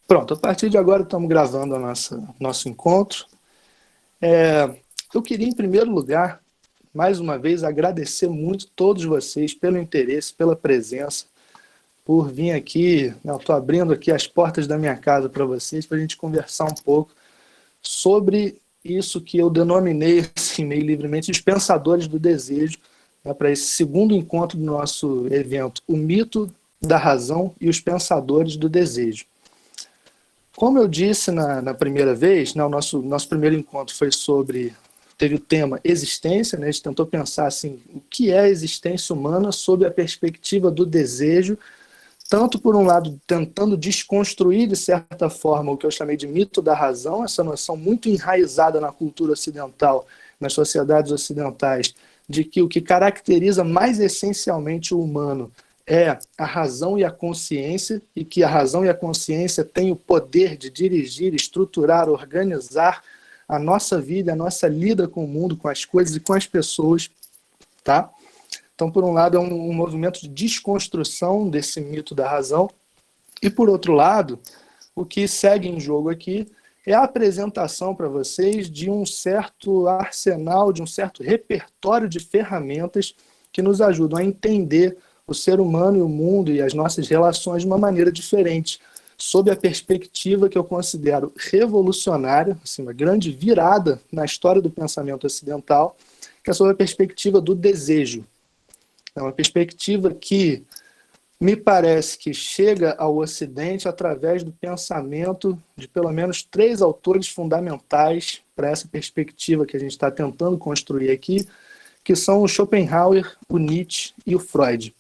Pronto, a partir de agora estamos gravando nosso encontro. Eu queria, em primeiro lugar, mais uma vez, agradecer muito todos vocês pelo interesse, pela presença, por vir aqui. Estou abrindo aqui as portas da minha casa para vocês, para a gente conversar um pouco sobre isso que eu denominei, assim, meio livremente, os pensadores do desejo, para esse segundo encontro do nosso evento, o mito da razão e os pensadores do desejo. Como eu disse na primeira vez, o nosso primeiro encontro teve o tema existência, né? A gente tentou pensar assim, o que é a existência humana sob a perspectiva do desejo, tanto por um lado tentando desconstruir de certa forma o que eu chamei de mito da razão, essa noção muito enraizada na cultura ocidental, nas sociedades ocidentais, de que o que caracteriza mais essencialmente o humano é a razão e a consciência, e que a razão e a consciência têm o poder de dirigir, estruturar, organizar a nossa vida, a nossa lida com o mundo, com as coisas e com as pessoas, tá? Então, por um lado, é um movimento de desconstrução desse mito da razão, e por outro lado, o que segue em jogo aqui é a apresentação para vocês de um certo arsenal, de um certo repertório de ferramentas que nos ajudam a entender o ser humano e o mundo e as nossas relações de uma maneira diferente, sob a perspectiva que eu considero revolucionária, assim, uma grande virada na história do pensamento ocidental, que é sob a perspectiva do desejo. É uma perspectiva que me parece que chega ao Ocidente através do pensamento de pelo menos 3 autores fundamentais para essa perspectiva que a gente está tentando construir aqui, que são o Schopenhauer, o Nietzsche e o Freud.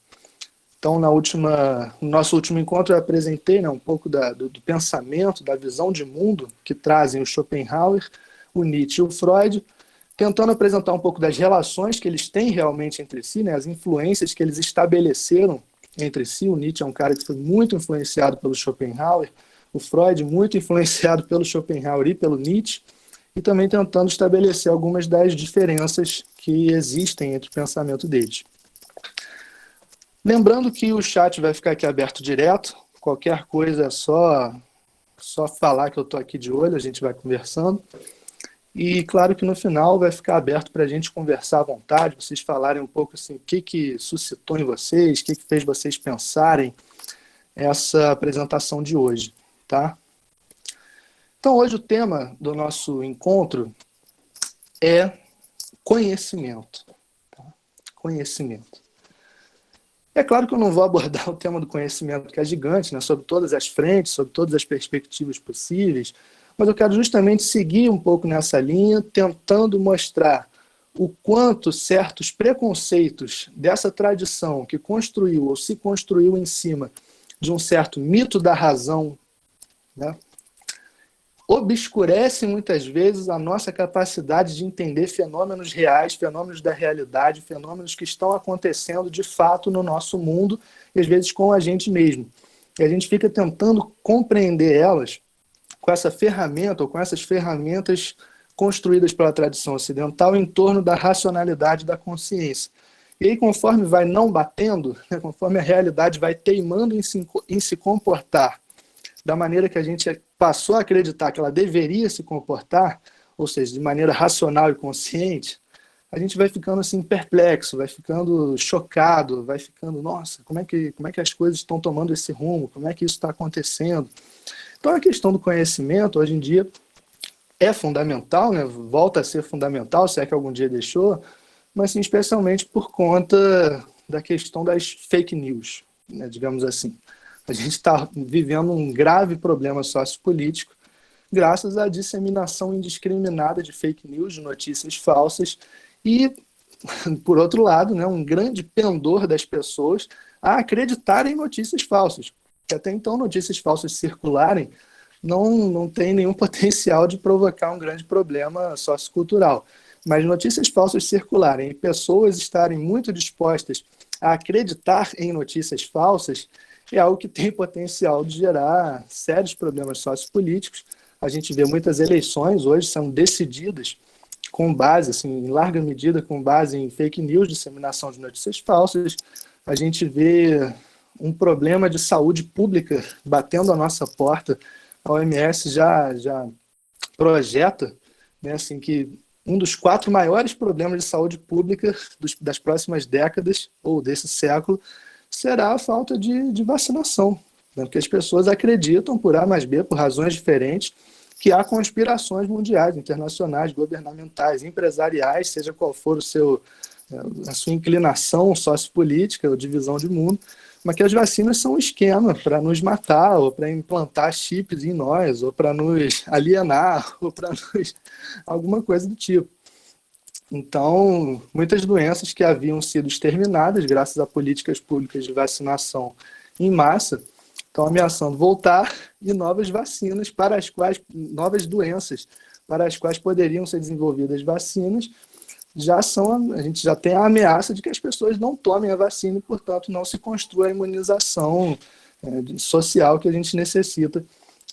Então, no nosso último encontro, eu apresentei um pouco do pensamento, da visão de mundo que trazem o Schopenhauer, o Nietzsche e o Freud, tentando apresentar um pouco das relações que eles têm realmente entre si, né, as influências que eles estabeleceram entre si. O Nietzsche é um cara que foi muito influenciado pelo Schopenhauer, o Freud muito influenciado pelo Schopenhauer e pelo Nietzsche, e também tentando estabelecer algumas das diferenças que existem entre o pensamento deles. Lembrando que o chat vai ficar aqui aberto direto, qualquer coisa é só falar que eu estou aqui de olho, a gente vai conversando. E claro que no final vai ficar aberto para a gente conversar à vontade, vocês falarem um pouco assim, o que suscitou em vocês, o que fez vocês pensarem essa apresentação de hoje, tá? Então hoje o tema do nosso encontro é conhecimento. Tá? Conhecimento. É claro que eu não vou abordar o tema do conhecimento, que é gigante, né, sobre todas as frentes, sobre todas as perspectivas possíveis, mas eu quero justamente seguir um pouco nessa linha, tentando mostrar o quanto certos preconceitos dessa tradição que construiu ou se construiu em cima de um certo mito da razão, né, obscurece muitas vezes a nossa capacidade de entender fenômenos reais, fenômenos da realidade, fenômenos que estão acontecendo de fato no nosso mundo e às vezes com a gente mesmo. E a gente fica tentando compreender elas com essa ferramenta ou com essas ferramentas construídas pela tradição ocidental em torno da racionalidade da consciência. E aí, conforme vai não batendo, né, conforme a realidade vai teimando em se comportar da maneira que a gente passou a acreditar que ela deveria se comportar, ou seja, de maneira racional e consciente, a gente vai ficando assim perplexo, vai ficando chocado, vai ficando, nossa, como é que as coisas estão tomando esse rumo, como é que isso está acontecendo? Então a questão do conhecimento, hoje em dia, é fundamental, né? Volta a ser fundamental, se é que algum dia deixou, mas sim, especialmente por conta da questão das fake news, né, digamos assim. A gente está vivendo um grave problema sociopolítico graças à disseminação indiscriminada de fake news, de notícias falsas e, por outro lado, né, um grande pendor das pessoas a acreditarem em notícias falsas. Que até então notícias falsas circularem não tem nenhum potencial de provocar um grande problema sociocultural. Mas notícias falsas circularem e pessoas estarem muito dispostas a acreditar em notícias falsas é algo que tem potencial de gerar sérios problemas sociopolíticos. A gente vê muitas eleições hoje sendo decididas com base, assim, em larga medida, com base em fake news, disseminação de notícias falsas. A gente vê um problema de saúde pública batendo a nossa porta a OMS já projeta, né, assim, que um dos 4 maiores problemas de saúde pública das próximas décadas, ou desse século, será a falta de vacinação. Né, porque as pessoas acreditam, por A mais B, por razões diferentes, que há conspirações mundiais, internacionais, governamentais, empresariais, seja qual for a sua inclinação sociopolítica ou divisão de mundo, mas que as vacinas são um esquema para nos matar, ou para implantar chips em nós, ou para nos alienar, ou para nos... alguma coisa do tipo. Então, muitas doenças que haviam sido exterminadas graças a políticas públicas de vacinação em massa estão ameaçando voltar, e novas vacinas para as quais, novas doenças para as quais poderiam ser desenvolvidas vacinas, a gente já tem a ameaça de que as pessoas não tomem a vacina e, portanto, não se construa a imunização social que a gente necessita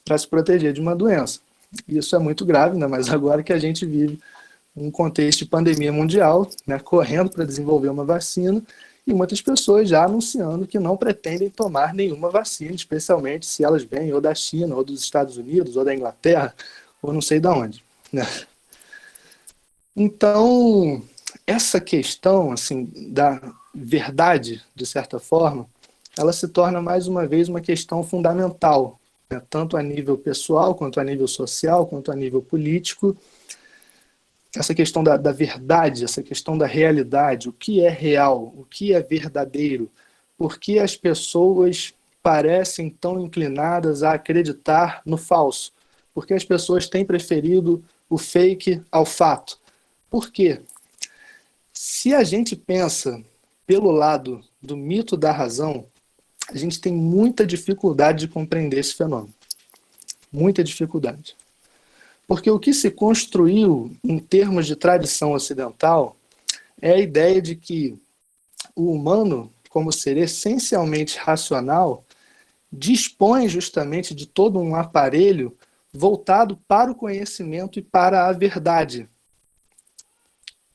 para se proteger de uma doença. Isso é muito grave, né? Mas agora que a gente vive um contexto de pandemia mundial, né, correndo para desenvolver uma vacina, e muitas pessoas já anunciando que não pretendem tomar nenhuma vacina, especialmente se elas vêm ou da China, ou dos Estados Unidos, ou da Inglaterra, ou não sei de onde, né? Então, essa questão assim, da verdade, de certa forma, ela se torna mais uma vez uma questão fundamental, né? Tanto a nível pessoal, quanto a nível social, quanto a nível político. Essa questão da verdade, essa questão da realidade, o que é real, o que é verdadeiro, por que as pessoas parecem tão inclinadas a acreditar no falso, por que as pessoas têm preferido o fake ao fato. Por quê? Se a gente pensa pelo lado do mito da razão, a gente tem muita dificuldade de compreender esse fenômeno. Muita dificuldade. Porque o que se construiu em termos de tradição ocidental é a ideia de que o humano, como ser essencialmente racional, dispõe justamente de todo um aparelho voltado para o conhecimento e para a verdade.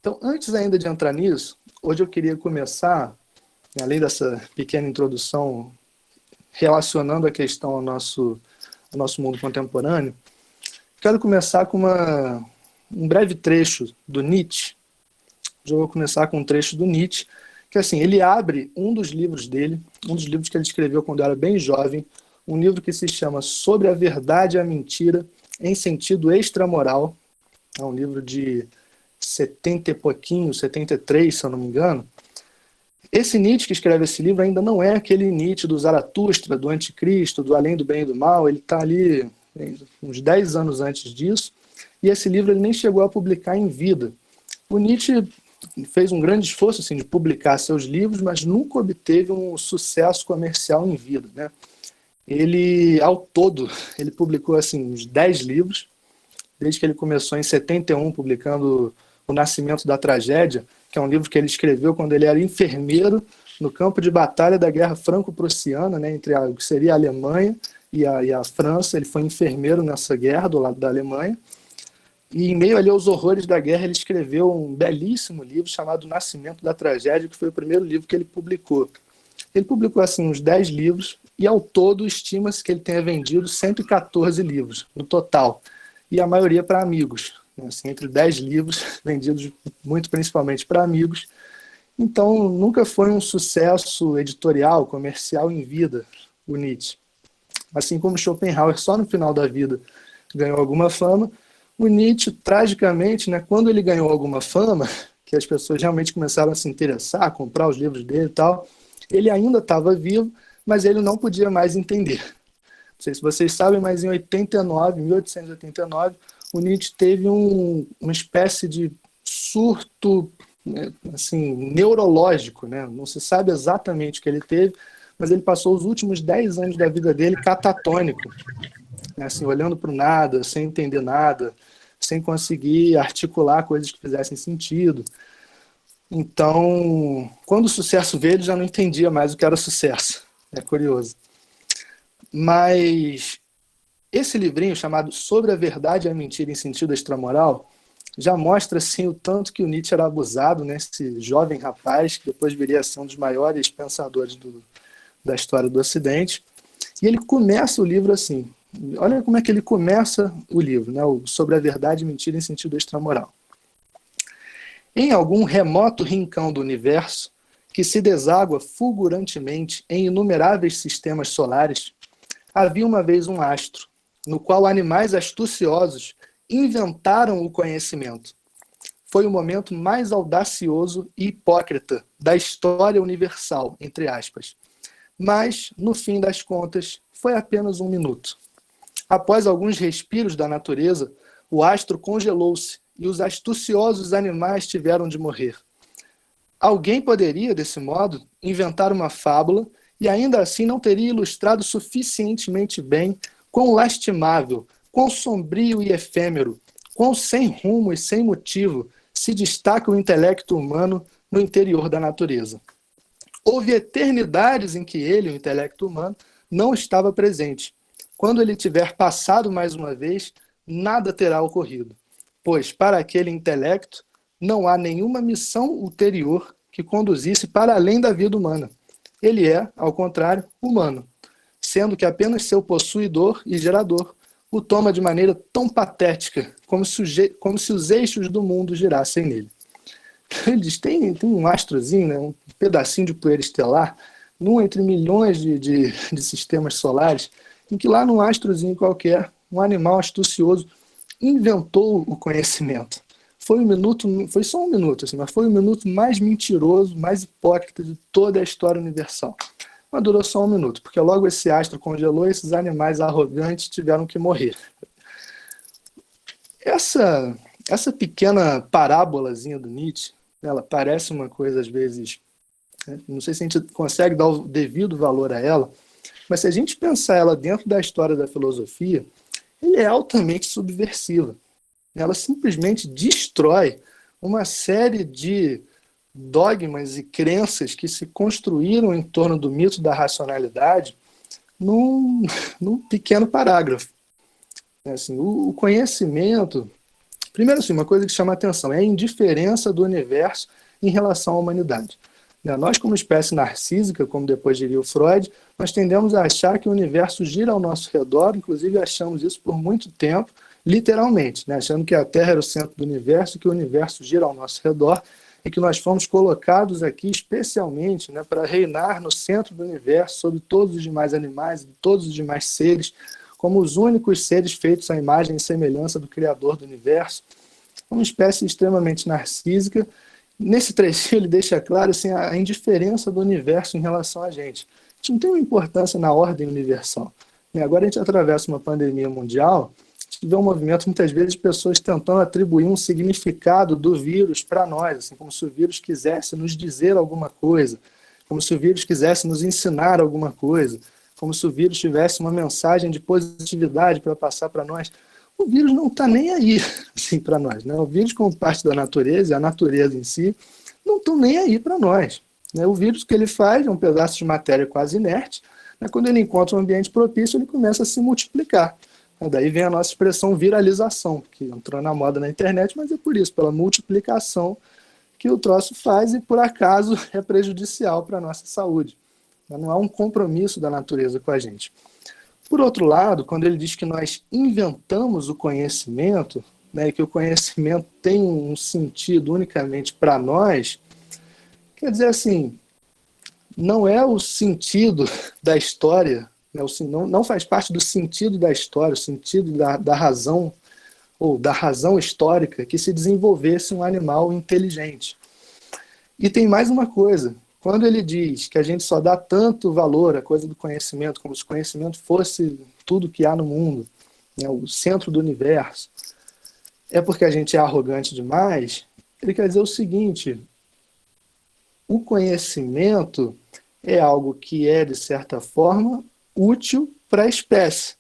Então, antes ainda de entrar nisso, hoje eu queria começar, além dessa pequena introdução relacionando a questão ao nosso mundo contemporâneo, quero começar com um breve trecho do Nietzsche. Eu vou começar com um trecho do Nietzsche, que assim, ele abre um dos livros dele, um dos livros que ele escreveu quando era bem jovem, um livro que se chama Sobre a Verdade e a Mentira em Sentido Extramoral. É um livro de 70 e pouquinho, 73, se eu não me engano. Esse Nietzsche que escreve esse livro ainda não é aquele Nietzsche do Zaratustra, do Anticristo, do Além do Bem e do Mal. Ele está ali uns 10 anos antes disso, e esse livro ele nem chegou a publicar em vida. O Nietzsche fez um grande esforço assim, de publicar seus livros, mas nunca obteve um sucesso comercial em vida, né? Ele, ao todo, ele publicou assim, uns 10 livros, desde que ele começou em 71, publicando O Nascimento da Tragédia, que é um livro que ele escreveu quando ele era enfermeiro no campo de batalha da Guerra Franco-Prussiana, né, entre o que seria a Alemanha e a França. Ele foi enfermeiro nessa guerra do lado da Alemanha, e em meio ali aos horrores da guerra ele escreveu um belíssimo livro chamado O Nascimento da Tragédia, que foi o primeiro livro que ele publicou. Ele publicou assim uns 10 livros, e ao todo estima-se que ele tenha vendido 114 livros no total, e a maioria para amigos, assim, entre 10 livros vendidos muito principalmente para amigos. Então nunca foi um sucesso editorial, comercial em vida o Nietzsche. Assim como Schopenhauer só no final da vida ganhou alguma fama, o Nietzsche, tragicamente, né, quando ele ganhou alguma fama, que as pessoas realmente começaram a se interessar, a comprar os livros dele e tal, ele ainda estava vivo, mas ele não podia mais entender. Não sei se vocês sabem, mas em 1889, o Nietzsche teve uma espécie de surto, né, assim, neurológico, né? Não se sabe exatamente o que ele teve, mas ele passou os últimos 10 anos da vida dele catatônico, né? Assim, olhando para o nada, sem entender nada, sem conseguir articular coisas que fizessem sentido. Então, quando o sucesso veio, ele já não entendia mais o que era sucesso. É curioso. Mas esse livrinho chamado Sobre a Verdade e a Mentira em Sentido Extramoral já mostra assim, o tanto que o Nietzsche era abusado, né? Esse jovem rapaz que depois viria a ser um dos maiores pensadores da história do Ocidente. E ele começa o livro assim, Olha como é que ele começa o livro, né? Sobre a verdade e mentira em sentido extramoral. Em algum remoto rincão do universo, que se deságua fulgurantemente em inumeráveis sistemas solares, havia uma vez um astro, no qual animais astuciosos inventaram o conhecimento. Foi o momento mais audacioso e hipócrita da história universal, entre aspas. Mas, no fim das contas, foi apenas um minuto. Após alguns respiros da natureza, o astro congelou-se e os astuciosos animais tiveram de morrer. Alguém poderia, desse modo, inventar uma fábula e ainda assim não teria ilustrado suficientemente bem quão lastimável, quão sombrio e efêmero, quão sem rumo e sem motivo se destaca o intelecto humano no interior da natureza. Houve eternidades em que ele, o intelecto humano, não estava presente. Quando ele tiver passado mais uma vez, nada terá ocorrido, pois para aquele intelecto não há nenhuma missão ulterior que conduzisse para além da vida humana. Ele é, ao contrário, humano, sendo que apenas seu possuidor e gerador o toma de maneira tão patética como se os eixos do mundo girassem nele. Ele diz, tem um astrozinho, né, um pedacinho de poeira estelar, num entre milhões de sistemas solares, em que lá num astrozinho qualquer, um animal astucioso inventou o conhecimento. Foi só um minuto, assim, mas foi o minuto mais mentiroso, mais hipócrita de toda a história universal. Mas durou só um minuto, porque logo esse astro congelou e esses animais arrogantes tiveram que morrer. Essa pequena parábolazinha do Nietzsche, ela parece uma coisa, às vezes, né, não sei se a gente consegue dar o devido valor a ela, mas se a gente pensar ela dentro da história da filosofia, ela é altamente subversiva. Ela simplesmente destrói uma série de dogmas e crenças que se construíram em torno do mito da racionalidade num pequeno parágrafo. Assim, o conhecimento... Primeiro, assim, uma coisa que chama a atenção é a indiferença do universo em relação à humanidade. Nós, como espécie narcísica, como depois diria o Freud, nós tendemos a achar que o universo gira ao nosso redor, inclusive achamos isso por muito tempo, literalmente, né? Achando que a Terra era o centro do universo, que o universo gira ao nosso redor, e que nós fomos colocados aqui especialmente, né, para reinar no centro do universo, sobre todos os demais animais e todos os demais seres, como os únicos seres feitos à imagem e semelhança do Criador do universo. Uma espécie extremamente narcísica. Nesse trechinho ele deixa claro assim, a indiferença do universo em relação a gente. A gente não tem uma importância na ordem universal. E agora a gente atravessa uma pandemia mundial, a gente vê um movimento muitas vezes de pessoas tentando atribuir um significado do vírus para nós, assim, como se o vírus quisesse nos dizer alguma coisa, como se o vírus quisesse nos ensinar alguma coisa, como se o vírus tivesse uma mensagem de positividade para passar para nós. O vírus não está nem aí assim, para nós. Né? O vírus, como parte da natureza, e a natureza em si, não estão nem aí para nós. Né? O vírus, o que ele faz é um pedaço de matéria quase inerte. Né? Quando ele encontra um ambiente propício, ele começa a se multiplicar. Daí vem a nossa expressão viralização, que entrou na moda na internet, mas é por isso, pela multiplicação que o troço faz e, por acaso, é prejudicial para a nossa saúde. Não há um compromisso da natureza com a gente. Por outro lado, quando ele diz que nós inventamos o conhecimento, né, que o conhecimento tem um sentido unicamente para nós, quer dizer assim, não é o sentido da história, né, não faz parte do sentido da história, o sentido da razão, ou da razão histórica, que se desenvolvesse um animal inteligente. E tem mais uma coisa. Quando ele diz que a gente só dá tanto valor à coisa do conhecimento, como se o conhecimento fosse tudo que há no mundo, né, o centro do universo, é porque a gente é arrogante demais, ele quer dizer o seguinte: o conhecimento é algo que é, de certa forma, útil para a espécie,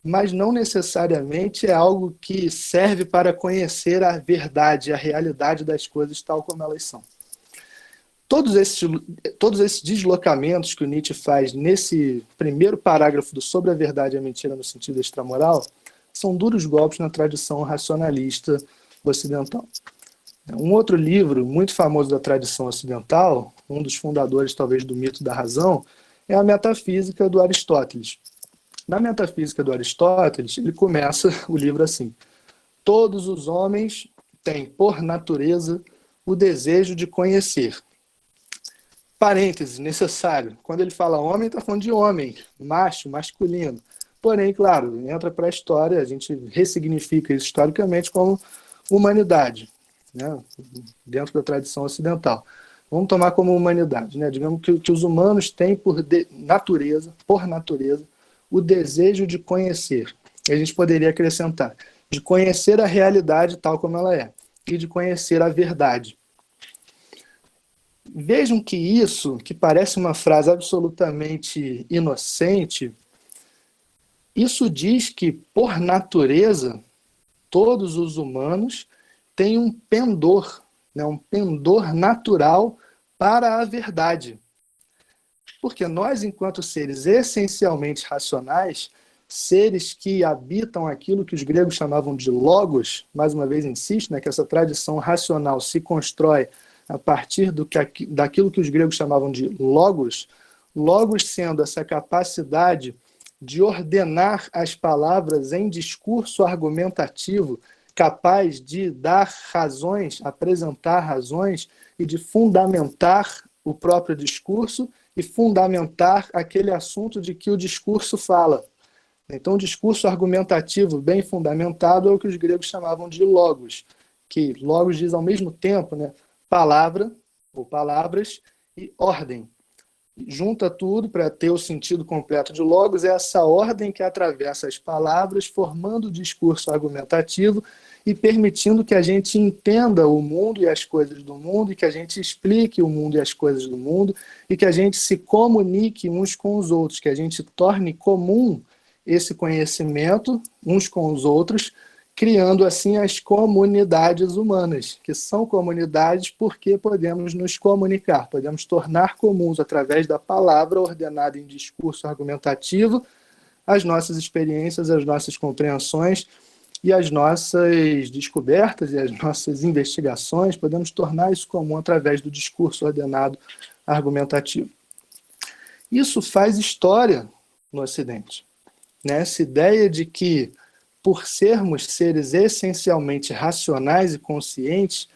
mas não necessariamente é algo que serve para conhecer a verdade, a realidade das coisas tal como elas são. Todos esses deslocamentos que o Nietzsche faz nesse primeiro parágrafo do Sobre a Verdade e a Mentira no sentido extramoral são duros golpes na tradição racionalista ocidental. Um outro livro muito famoso da tradição ocidental, um dos fundadores talvez do mito da razão, é a Metafísica do Aristóteles. Na Metafísica do Aristóteles, ele começa o livro assim: todos os homens têm, por natureza, o desejo de conhecer. Parêntese, necessário. Quando ele fala homem, está falando de homem, macho, masculino. Porém, claro, entra para a história, a gente ressignifica isso historicamente como humanidade, né? Dentro da tradição ocidental. Vamos tomar como humanidade, né? Digamos que os humanos têm por natureza, o desejo de conhecer. E a gente poderia acrescentar, de conhecer a realidade tal como ela é, e de conhecer a verdade. Vejam que isso, que parece uma frase absolutamente inocente, isso diz que, por natureza, todos os humanos têm um pendor, né, um pendor natural para a verdade. Porque nós, enquanto seres essencialmente racionais, seres que habitam aquilo que os gregos chamavam de logos, mais uma vez insisto, né, que essa tradição racional se constrói a partir daquilo que os gregos chamavam de logos, logos sendo essa capacidade de ordenar as palavras em discurso argumentativo, capaz de dar razões, apresentar razões e de fundamentar o próprio discurso e fundamentar aquele assunto de que o discurso fala. Então, o discurso argumentativo bem fundamentado é o que os gregos chamavam de logos, que logos diz ao mesmo tempo, né, palavra ou palavras e ordem. Junta tudo para ter o sentido completo de logos, é essa ordem que atravessa as palavras, formando o discurso argumentativo e permitindo que a gente entenda o mundo e as coisas do mundo, e que a gente explique o mundo e as coisas do mundo, e que a gente se comunique uns com os outros, que a gente torne comum esse conhecimento uns com os outros, criando assim as comunidades humanas, que são comunidades porque podemos nos comunicar, podemos tornar comuns através da palavra ordenada em discurso argumentativo as nossas experiências, as nossas compreensões e as nossas descobertas e as nossas investigações, podemos tornar isso comum através do discurso ordenado argumentativo. Isso faz história no Ocidente, né? Essa ideia de que, por sermos seres essencialmente racionais e conscientes,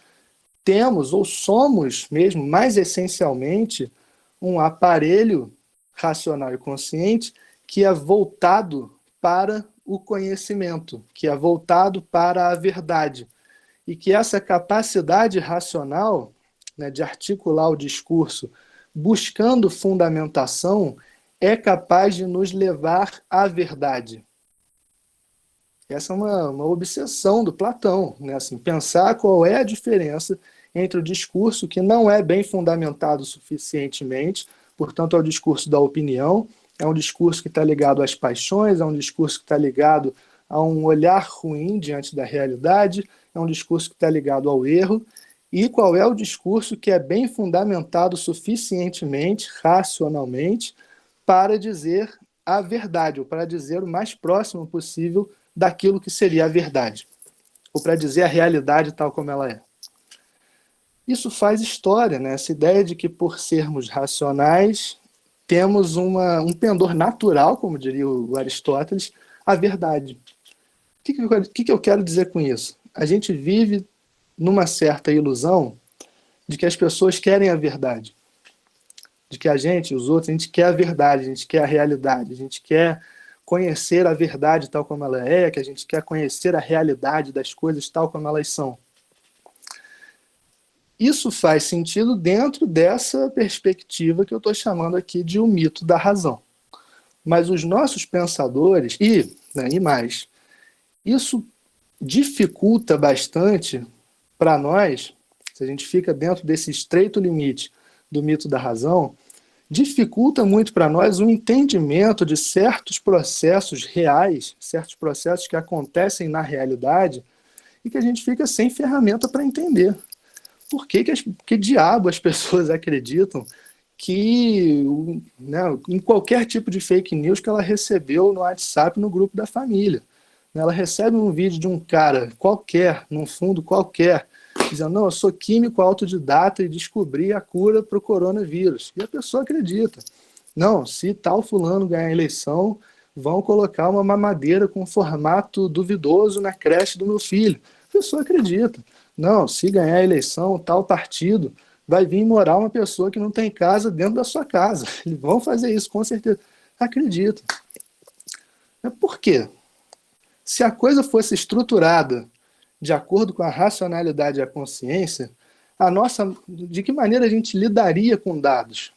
temos, ou somos mesmo, mais essencialmente, um aparelho racional e consciente que é voltado para o conhecimento, que é voltado para a verdade. E que essa capacidade racional, né, de articular o discurso buscando fundamentação é capaz de nos levar à verdade. Essa é uma obsessão do Platão, né? Assim, pensar qual é a diferença entre o discurso que não é bem fundamentado suficientemente, portanto é o discurso da opinião, é um discurso que está ligado às paixões, é um discurso que está ligado a um olhar ruim diante da realidade, é um discurso que está ligado ao erro, e qual é o discurso que é bem fundamentado suficientemente, racionalmente, para dizer a verdade, ou para dizer o mais próximo possível daquilo que seria a verdade, ou para dizer a realidade tal como ela é. Isso faz história, né? Essa ideia de que, por sermos racionais, temos um pendor natural, como diria o Aristóteles, à verdade. O que eu quero dizer com isso? A gente vive numa certa ilusão de que as pessoas querem a verdade, de que a gente, os outros, a gente quer a verdade, a gente quer a realidade, a gente quer conhecer a verdade tal como ela é, que a gente quer conhecer a realidade das coisas tal como elas são. Isso faz sentido dentro dessa perspectiva que eu estou chamando aqui de o mito da razão. Mas os nossos pensadores, e mais, isso dificulta bastante para nós, se a gente fica dentro desse estreito limite do mito da razão, dificulta muito para nós o entendimento de certos processos reais, certos processos que acontecem na realidade e que a gente fica sem ferramenta para entender. Por que diabo as pessoas acreditam que, né, em qualquer tipo de fake news que ela recebeu no WhatsApp, no grupo da família? Ela recebe um vídeo de um cara qualquer, num fundo qualquer, dizendo, não, eu sou químico autodidata e descobri a cura para o coronavírus. E a pessoa acredita. Não, se tal fulano ganhar a eleição, vão colocar uma mamadeira com formato duvidoso na creche do meu filho. A pessoa acredita. Não, se ganhar a eleição, tal partido vai vir morar uma pessoa que não tem casa dentro da sua casa. Eles vão fazer isso, com certeza. Acredito. Por quê? Se a coisa fosse estruturada de acordo com a racionalidade e a consciência, de que maneira a gente lidaria com dados?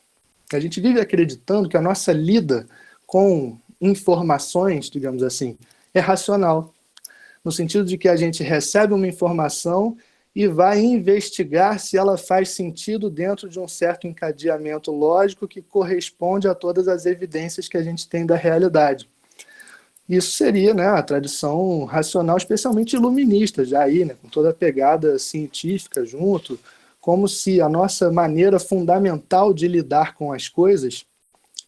A gente vive acreditando que a nossa lida com informações, digamos assim, é racional. No sentido de que a gente recebe uma informação e vai investigar se ela faz sentido dentro de um certo encadeamento lógico que corresponde a todas as evidências que a gente tem da realidade. Isso seria, né, a tradição racional, especialmente iluminista, já aí, né, com toda a pegada científica junto, como se a nossa maneira fundamental de lidar com as coisas,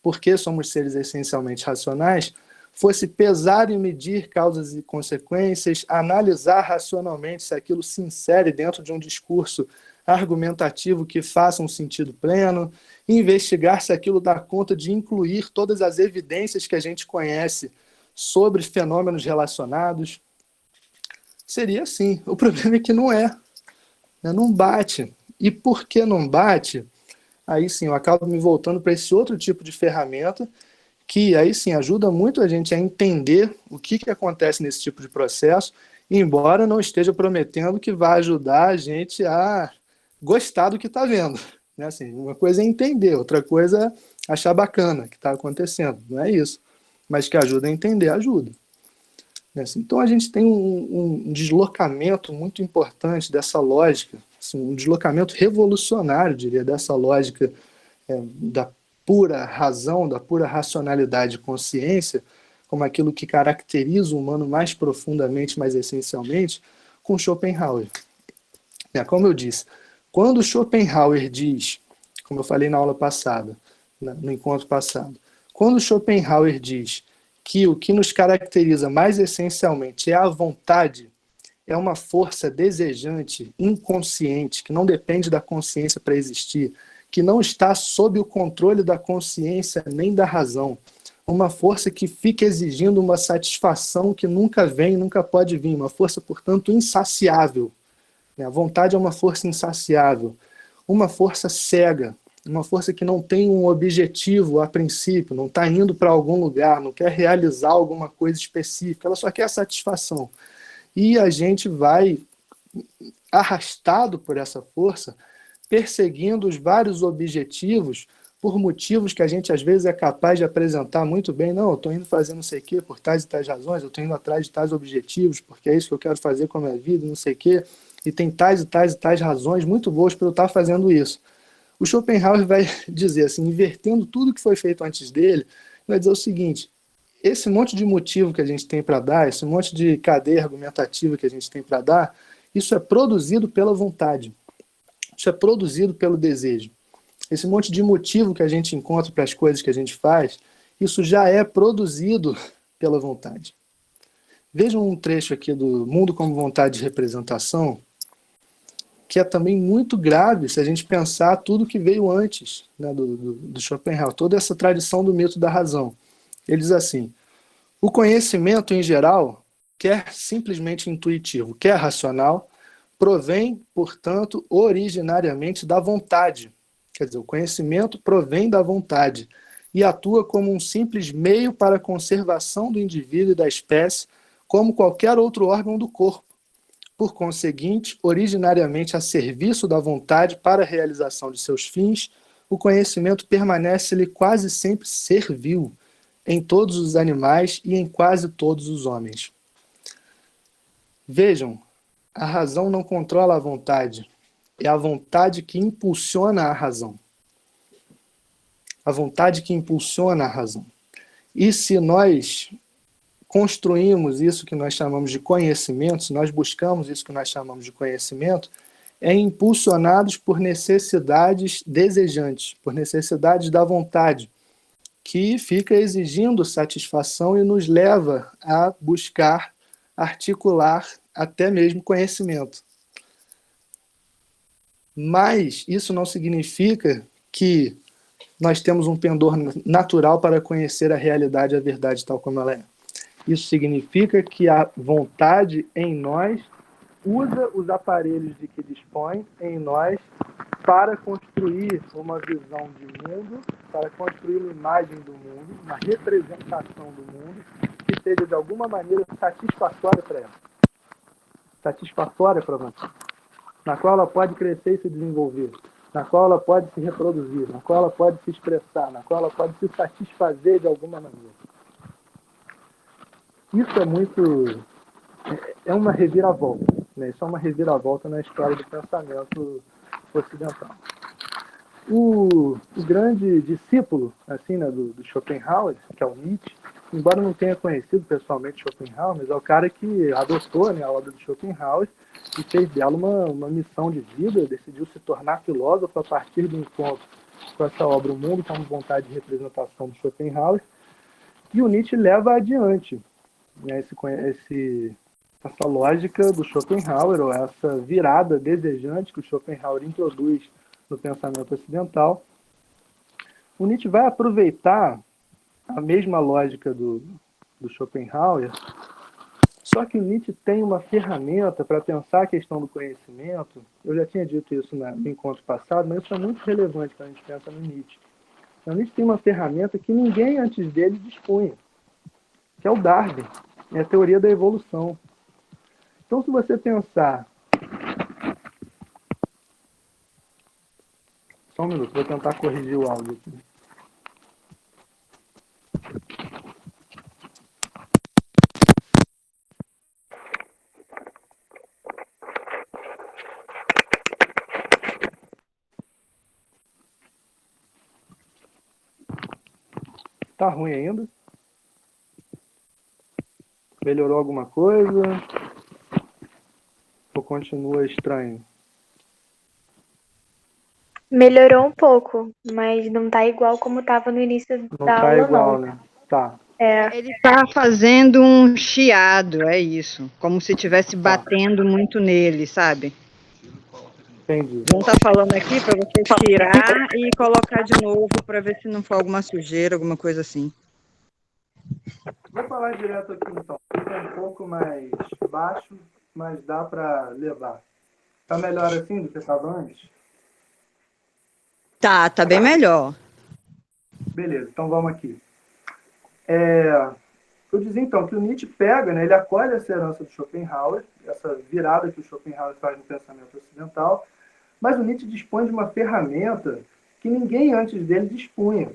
porque somos seres essencialmente racionais, fosse pesar e medir causas e consequências, analisar racionalmente se aquilo se insere dentro de um discurso argumentativo que faça um sentido pleno, investigar se aquilo dá conta de incluir todas as evidências que a gente conhece sobre fenômenos relacionados. Seria assim. O problema é que não é. Não bate. E por que não bate? Aí sim, eu acabo me voltando para esse outro tipo de ferramenta que aí sim ajuda muito a gente a entender o que acontece nesse tipo de processo, embora não esteja prometendo que vai ajudar a gente a gostar do que está vendo. Né? Assim, uma coisa é entender, outra coisa é achar bacana o que está acontecendo. Não é isso. Mas que ajuda a entender, ajuda. Então a gente tem um deslocamento muito importante dessa lógica, assim, um deslocamento revolucionário, diria, dessa lógica da pura razão, da pura racionalidade e consciência, como aquilo que caracteriza o humano mais profundamente, mais essencialmente, com Schopenhauer. Como eu disse, quando Schopenhauer diz, como eu falei na aula passada, no encontro passado, quando Schopenhauer diz que o que nos caracteriza mais essencialmente é a vontade, é uma força desejante, inconsciente, que não depende da consciência para existir, que não está sob o controle da consciência nem da razão. Uma força que fica exigindo uma satisfação que nunca vem, nunca pode vir. Uma força, portanto, insaciável. A vontade é uma força insaciável. Uma força cega. Uma força que não tem um objetivo a princípio, não está indo para algum lugar, não quer realizar alguma coisa específica, ela só quer satisfação. E a gente vai arrastado por essa força, perseguindo os vários objetivos por motivos que a gente às vezes é capaz de apresentar muito bem. Não, eu estou indo fazer não sei o quê por tais e tais razões, eu estou indo atrás de tais objetivos, porque é isso que eu quero fazer com a minha vida, não sei o quê, e tem tais e tais e tais razões muito boas para eu estar fazendo isso. O Schopenhauer vai dizer assim, invertendo tudo que foi feito antes dele, vai dizer o seguinte: esse monte de motivo que a gente tem para dar, esse monte de cadeia argumentativa que a gente tem para dar, isso é produzido pela vontade. Isso é produzido pelo desejo. Esse monte de motivo que a gente encontra para as coisas que a gente faz, isso já é produzido pela vontade. Vejam um trecho aqui do Mundo como Vontade de Representação, que é também muito grave se a gente pensar tudo que veio antes, né, do Schopenhauer, toda essa tradição do mito da razão. Ele diz assim: o conhecimento em geral, quer simplesmente intuitivo, quer racional, provém, portanto, originariamente da vontade. Quer dizer, o conhecimento provém da vontade e atua como um simples meio para a conservação do indivíduo e da espécie, como qualquer outro órgão do corpo. Por conseguinte, originariamente a serviço da vontade para a realização de seus fins, o conhecimento permanece-lhe quase sempre servil em todos os animais e em quase todos os homens. Vejam, a razão não controla a vontade, é a vontade que impulsiona a razão. A vontade que impulsiona a razão. E se nós construímos isso que nós chamamos de conhecimento, se nós buscamos isso que nós chamamos de conhecimento, é impulsionados por necessidades desejantes, por necessidades da vontade, que fica exigindo satisfação e nos leva a buscar, articular até mesmo conhecimento. Mas isso não significa que nós temos um pendor natural para conhecer a realidade e a verdade tal como ela é. Isso significa que a vontade em nós usa os aparelhos de que dispõe em nós para construir uma visão de mundo, para construir uma imagem do mundo, uma representação do mundo que seja de alguma maneira satisfatória para ela. Satisfatória para você. Na qual ela pode crescer e se desenvolver, na qual ela pode se reproduzir, na qual ela pode se expressar, na qual ela pode se satisfazer de alguma maneira. Isso é muito... é uma reviravolta, né? Isso é uma reviravolta na história do pensamento ocidental. O grande discípulo assim, né, do Schopenhauer, que é o Nietzsche, embora não tenha conhecido pessoalmente Schopenhauer, mas é o cara que adotou, né, a obra do Schopenhauer e fez dela uma missão de vida, decidiu se tornar filósofo a partir do encontro com essa obra, O Mundo como Vontade de Representação, do Schopenhauer, e o Nietzsche leva adiante, né, essa lógica do Schopenhauer, ou essa virada desejante que o Schopenhauer introduz no pensamento ocidental. O Nietzsche vai aproveitar a mesma lógica do Schopenhauer, só que o Nietzsche tem uma ferramenta para pensar a questão do conhecimento. Eu já tinha dito isso no encontro passado, mas isso é muito relevante quando a gente pensa no Nietzsche. O Nietzsche tem uma ferramenta que ninguém antes dele dispunha, que é o Darwin, é a teoria da evolução. Então, se você pensar... Só um minuto, vou tentar corrigir o áudio aqui. Tá ruim ainda? Melhorou alguma coisa? Ou continua estranho? Melhorou um pouco, mas não tá igual como tava no início Não da tá aula, igual, não. né? Tá. Ele está fazendo um chiado, é isso. Como se estivesse Tá. batendo muito nele, sabe? Entendi. Vão estar falando aqui para você tirar e colocar de novo para ver se não for alguma sujeira, alguma coisa assim. Vou falar direto aqui então. Fica um pouco mais baixo, mas dá para levar. Tá melhor assim do que estava antes? Tá bem melhor. Beleza, então vamos aqui. Eu dizia então que o Nietzsche pega, né, ele acolhe essa herança do Schopenhauer, essa virada que o Schopenhauer faz no pensamento ocidental, mas o Nietzsche dispõe de uma ferramenta que ninguém antes dele dispunha,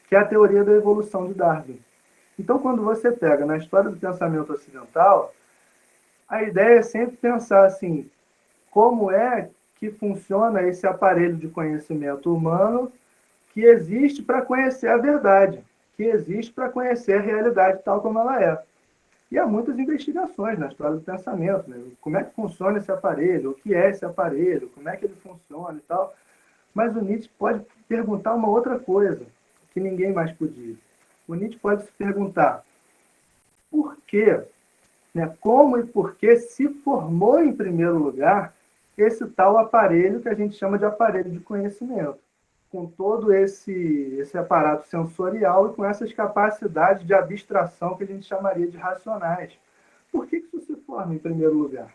que é a teoria da evolução de Darwin. Então, quando você pega na história do pensamento ocidental, a ideia é sempre pensar assim, como é que funciona esse aparelho de conhecimento humano que existe para conhecer a verdade, que existe para conhecer a realidade tal como ela é. E há muitas investigações na história do pensamento, né? Como é que funciona esse aparelho, o que é esse aparelho, como é que ele funciona e tal. Mas o Nietzsche pode perguntar uma outra coisa, que ninguém mais podia. O Nietzsche pode se perguntar por quê, né? Como e por que se formou, em primeiro lugar, esse tal aparelho que a gente chama de aparelho de conhecimento, com todo esse aparato sensorial e com essas capacidades de abstração que a gente chamaria de racionais. Por que isso se forma, em primeiro lugar?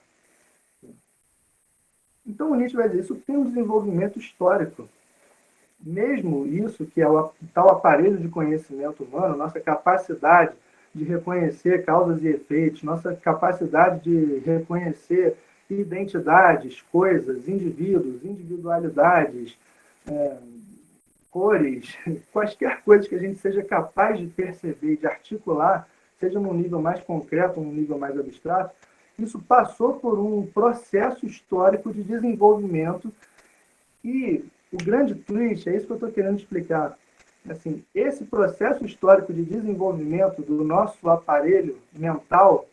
Então, o Nietzsche vai dizer, isso tem um desenvolvimento histórico. Mesmo isso, que é o tal aparelho de conhecimento humano, nossa capacidade de reconhecer causas e efeitos, nossa capacidade de reconhecer identidades, coisas, indivíduos, individualidades, cores, quaisquer coisas que a gente seja capaz de perceber e de articular, seja num nível mais concreto ou num nível mais abstrato, isso passou por um processo histórico de desenvolvimento e o grande twist, é isso que eu estou querendo explicar. Assim, esse processo histórico de desenvolvimento do nosso aparelho mental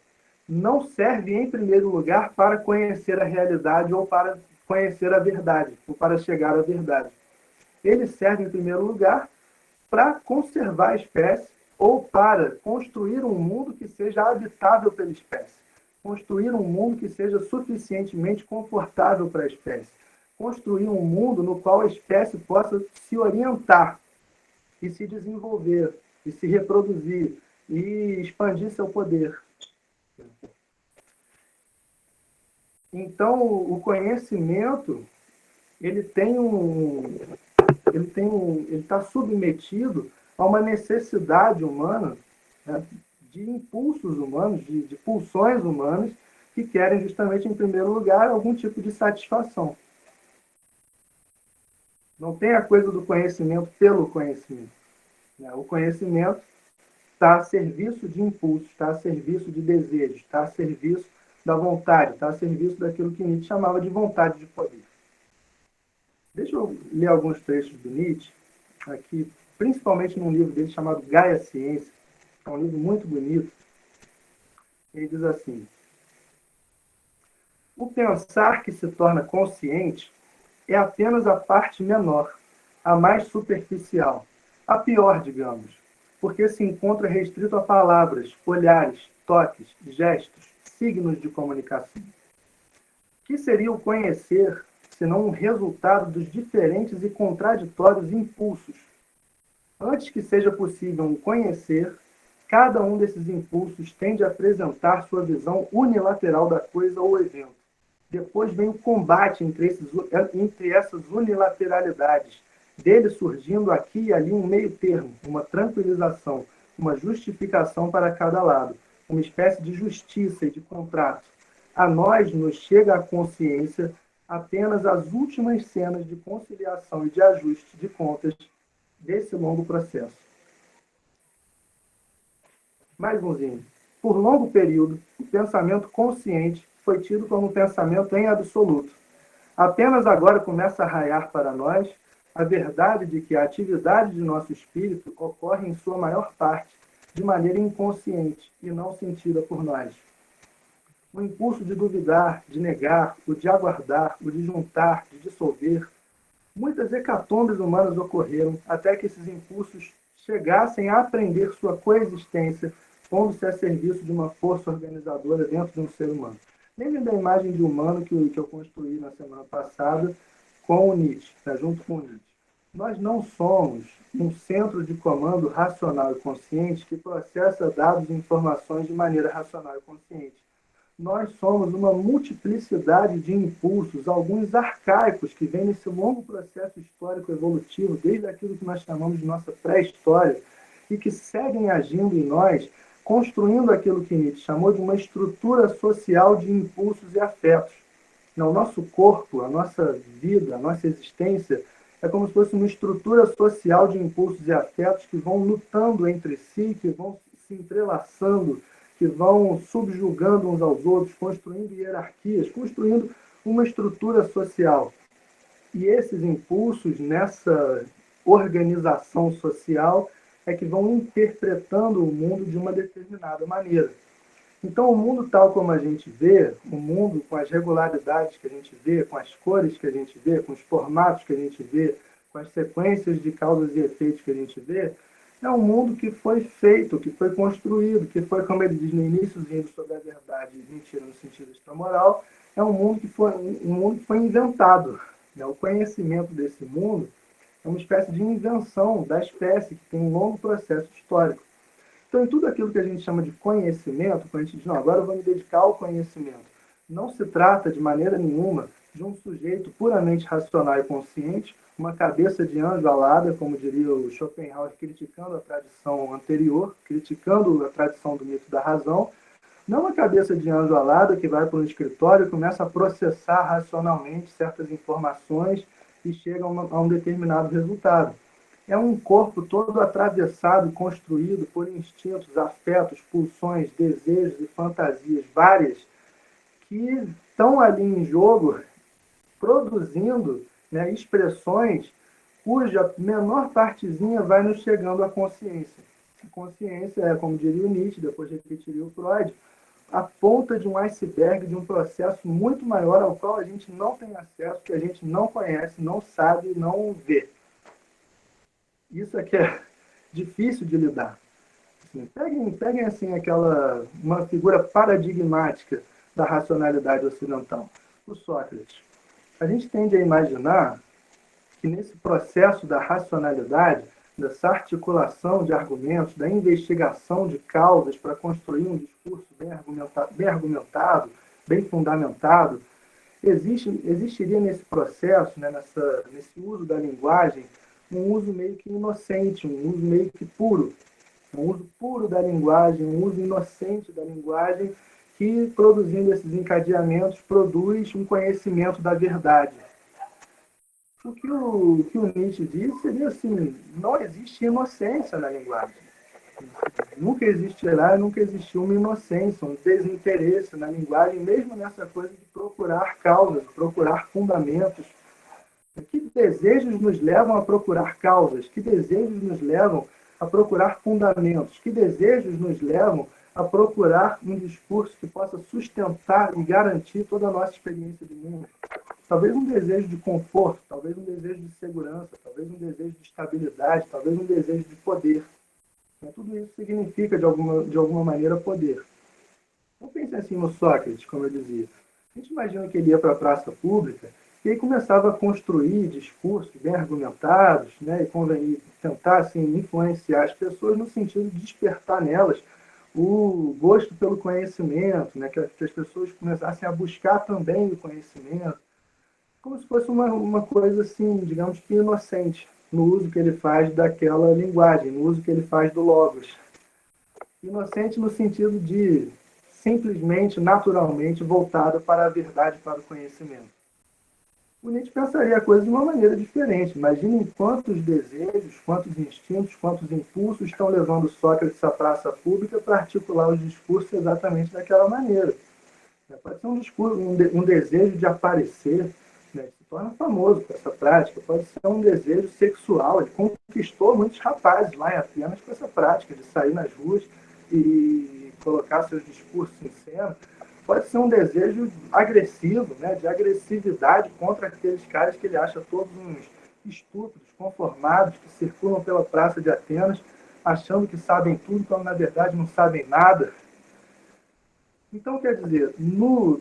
não serve, em primeiro lugar, para conhecer a realidade ou para conhecer a verdade, ou para chegar à verdade. Ele serve, em primeiro lugar, para conservar a espécie ou para construir um mundo que seja habitável pela espécie. Construir um mundo que seja suficientemente confortável para a espécie. Construir um mundo no qual a espécie possa se orientar e se desenvolver, e se reproduzir, e expandir seu poder. Então, o conhecimento, ele está submetido a uma necessidade humana, né, de impulsos humanos, de pulsões humanas, que querem justamente, em primeiro lugar, algum tipo de satisfação. Não tem a coisa do conhecimento pelo conhecimento, né? O conhecimento está a serviço de impulsos, está a serviço de desejos, está a serviço da vontade, está a serviço daquilo que Nietzsche chamava de vontade de poder. Deixa eu ler alguns trechos do Nietzsche, aqui, principalmente num livro dele chamado Gaia Ciência, é um livro muito bonito. Ele diz assim: o pensar que se torna consciente é apenas a parte menor, a mais superficial, a pior, digamos, porque se encontra restrito a palavras, olhares, toques, gestos, signos de comunicação. O que seria o conhecer, senão um resultado dos diferentes e contraditórios impulsos? Antes que seja possível um conhecer, cada um desses impulsos tende a apresentar sua visão unilateral da coisa ou evento. Depois vem o combate entre essas unilateralidades, dele surgindo aqui e ali um meio termo, uma tranquilização, uma justificação para cada lado, uma espécie de justiça e de contrato. A nós nos chega à consciência apenas as últimas cenas de conciliação e de ajuste de contas desse longo processo. Mais umzinho. Por longo período, o pensamento consciente foi tido como pensamento em absoluto. Apenas agora começa a raiar para nós a verdade de que a atividade de nosso espírito ocorre em sua maior parte de maneira inconsciente e não sentida por nós. O impulso de duvidar, de negar, o de aguardar, o de juntar, de dissolver. Muitas hecatombes humanas ocorreram até que esses impulsos chegassem a aprender sua coexistência, pondo-se a serviço de uma força organizadora dentro de um ser humano. Lembrem da imagem de humano que eu construí na semana passada com o Nietzsche, né, junto com o Nietzsche. Nós não somos um centro de comando racional e consciente que processa dados e informações de maneira racional e consciente. Nós somos uma multiplicidade de impulsos, alguns arcaicos, que vêm nesse longo processo histórico evolutivo, desde aquilo que nós chamamos de nossa pré-história, e que seguem agindo em nós, construindo aquilo que Nietzsche chamou de uma estrutura social de impulsos e afetos. O nosso corpo, a nossa vida, a nossa existência, é como se fosse uma estrutura social de impulsos e afetos que vão lutando entre si, que vão se entrelaçando, que vão subjugando uns aos outros, construindo hierarquias, construindo uma estrutura social. E esses impulsos, nessa organização social, é que vão interpretando o mundo de uma determinada maneira. Então, o mundo tal como a gente vê, o mundo com as regularidades que a gente vê, com as cores que a gente vê, com os formatos que a gente vê, com as sequências de causas e efeitos que a gente vê, é um mundo que foi feito, que foi construído, que foi, como ele diz no iníciozinho sobre a verdade e mentira no sentido extramoral, é um mundo que foi inventado. O conhecimento desse mundo é uma espécie de invenção da espécie que tem um longo processo histórico. Então, em tudo aquilo que a gente chama de conhecimento, quando a gente diz, não, agora eu vou me dedicar ao conhecimento, não se trata de maneira nenhuma de um sujeito puramente racional e consciente, uma cabeça de anjo alada, como diria o Schopenhauer, criticando a tradição anterior, criticando a tradição do mito da razão, não uma cabeça de anjo alada que vai para um escritório e começa a processar racionalmente certas informações e chega a um determinado resultado. É um corpo todo atravessado e construído por instintos, afetos, pulsões, desejos e fantasias várias que estão ali em jogo produzindo, né, expressões cuja menor partezinha vai nos chegando à consciência. A consciência é, como diria o Nietzsche, depois repetiria o Freud, a ponta de um iceberg, de um processo muito maior ao qual a gente não tem acesso, que a gente não conhece, não sabe, não vê. Isso aqui é difícil de lidar. Assim, peguem assim, uma figura paradigmática da racionalidade ocidental, o Sócrates. A gente tende a imaginar que nesse processo da racionalidade, dessa articulação de argumentos, da investigação de causas para construir um discurso bem argumentado, bem fundamentado, existiria nesse processo, né, nesse uso da linguagem, um uso meio que inocente, um uso meio que puro, um uso puro da linguagem, um uso inocente da linguagem, que, produzindo esses encadeamentos, produz um conhecimento da verdade. O que o Nietzsche disse seria assim: não existe inocência na linguagem. Nunca existirá, nunca existiu uma inocência, um desinteresse na linguagem, mesmo nessa coisa de procurar causas, procurar fundamentos. Que desejos nos levam a procurar causas? Que desejos nos levam a procurar fundamentos? Que desejos nos levam a procurar um discurso que possa sustentar e garantir toda a nossa experiência de mundo? Talvez um desejo de conforto, talvez um desejo de segurança, talvez um desejo de estabilidade, talvez um desejo de poder. Tudo isso significa, de alguma maneira, poder. Então, pense assim no Sócrates, como eu dizia. A gente imagina que ele ia para a praça pública e aí começava a construir discursos bem argumentados, né, e tentar assim, influenciar as pessoas no sentido de despertar nelas o gosto pelo conhecimento, né, que as pessoas começassem a buscar também o conhecimento, como se fosse uma coisa assim, digamos que inocente, no uso que ele faz daquela linguagem, no uso que ele faz do logos. Inocente no sentido de simplesmente, naturalmente, voltada para a verdade, para o conhecimento. O Nietzsche pensaria a coisa de uma maneira diferente. Imaginem quantos desejos, quantos instintos, quantos impulsos estão levando Sócrates à praça pública para articular os discursos exatamente daquela maneira. Pode ser um discurso, um desejo de aparecer, né? Se torna famoso com essa prática. Pode ser um desejo sexual. Ele conquistou muitos rapazes lá em Atenas com essa prática de sair nas ruas e colocar seus discursos em cena. Pode ser um desejo agressivo, né, de agressividade contra aqueles caras que ele acha todos uns estúpidos, conformados, que circulam pela praça de Atenas, achando que sabem tudo, quando na verdade não sabem nada. Então, quer dizer, no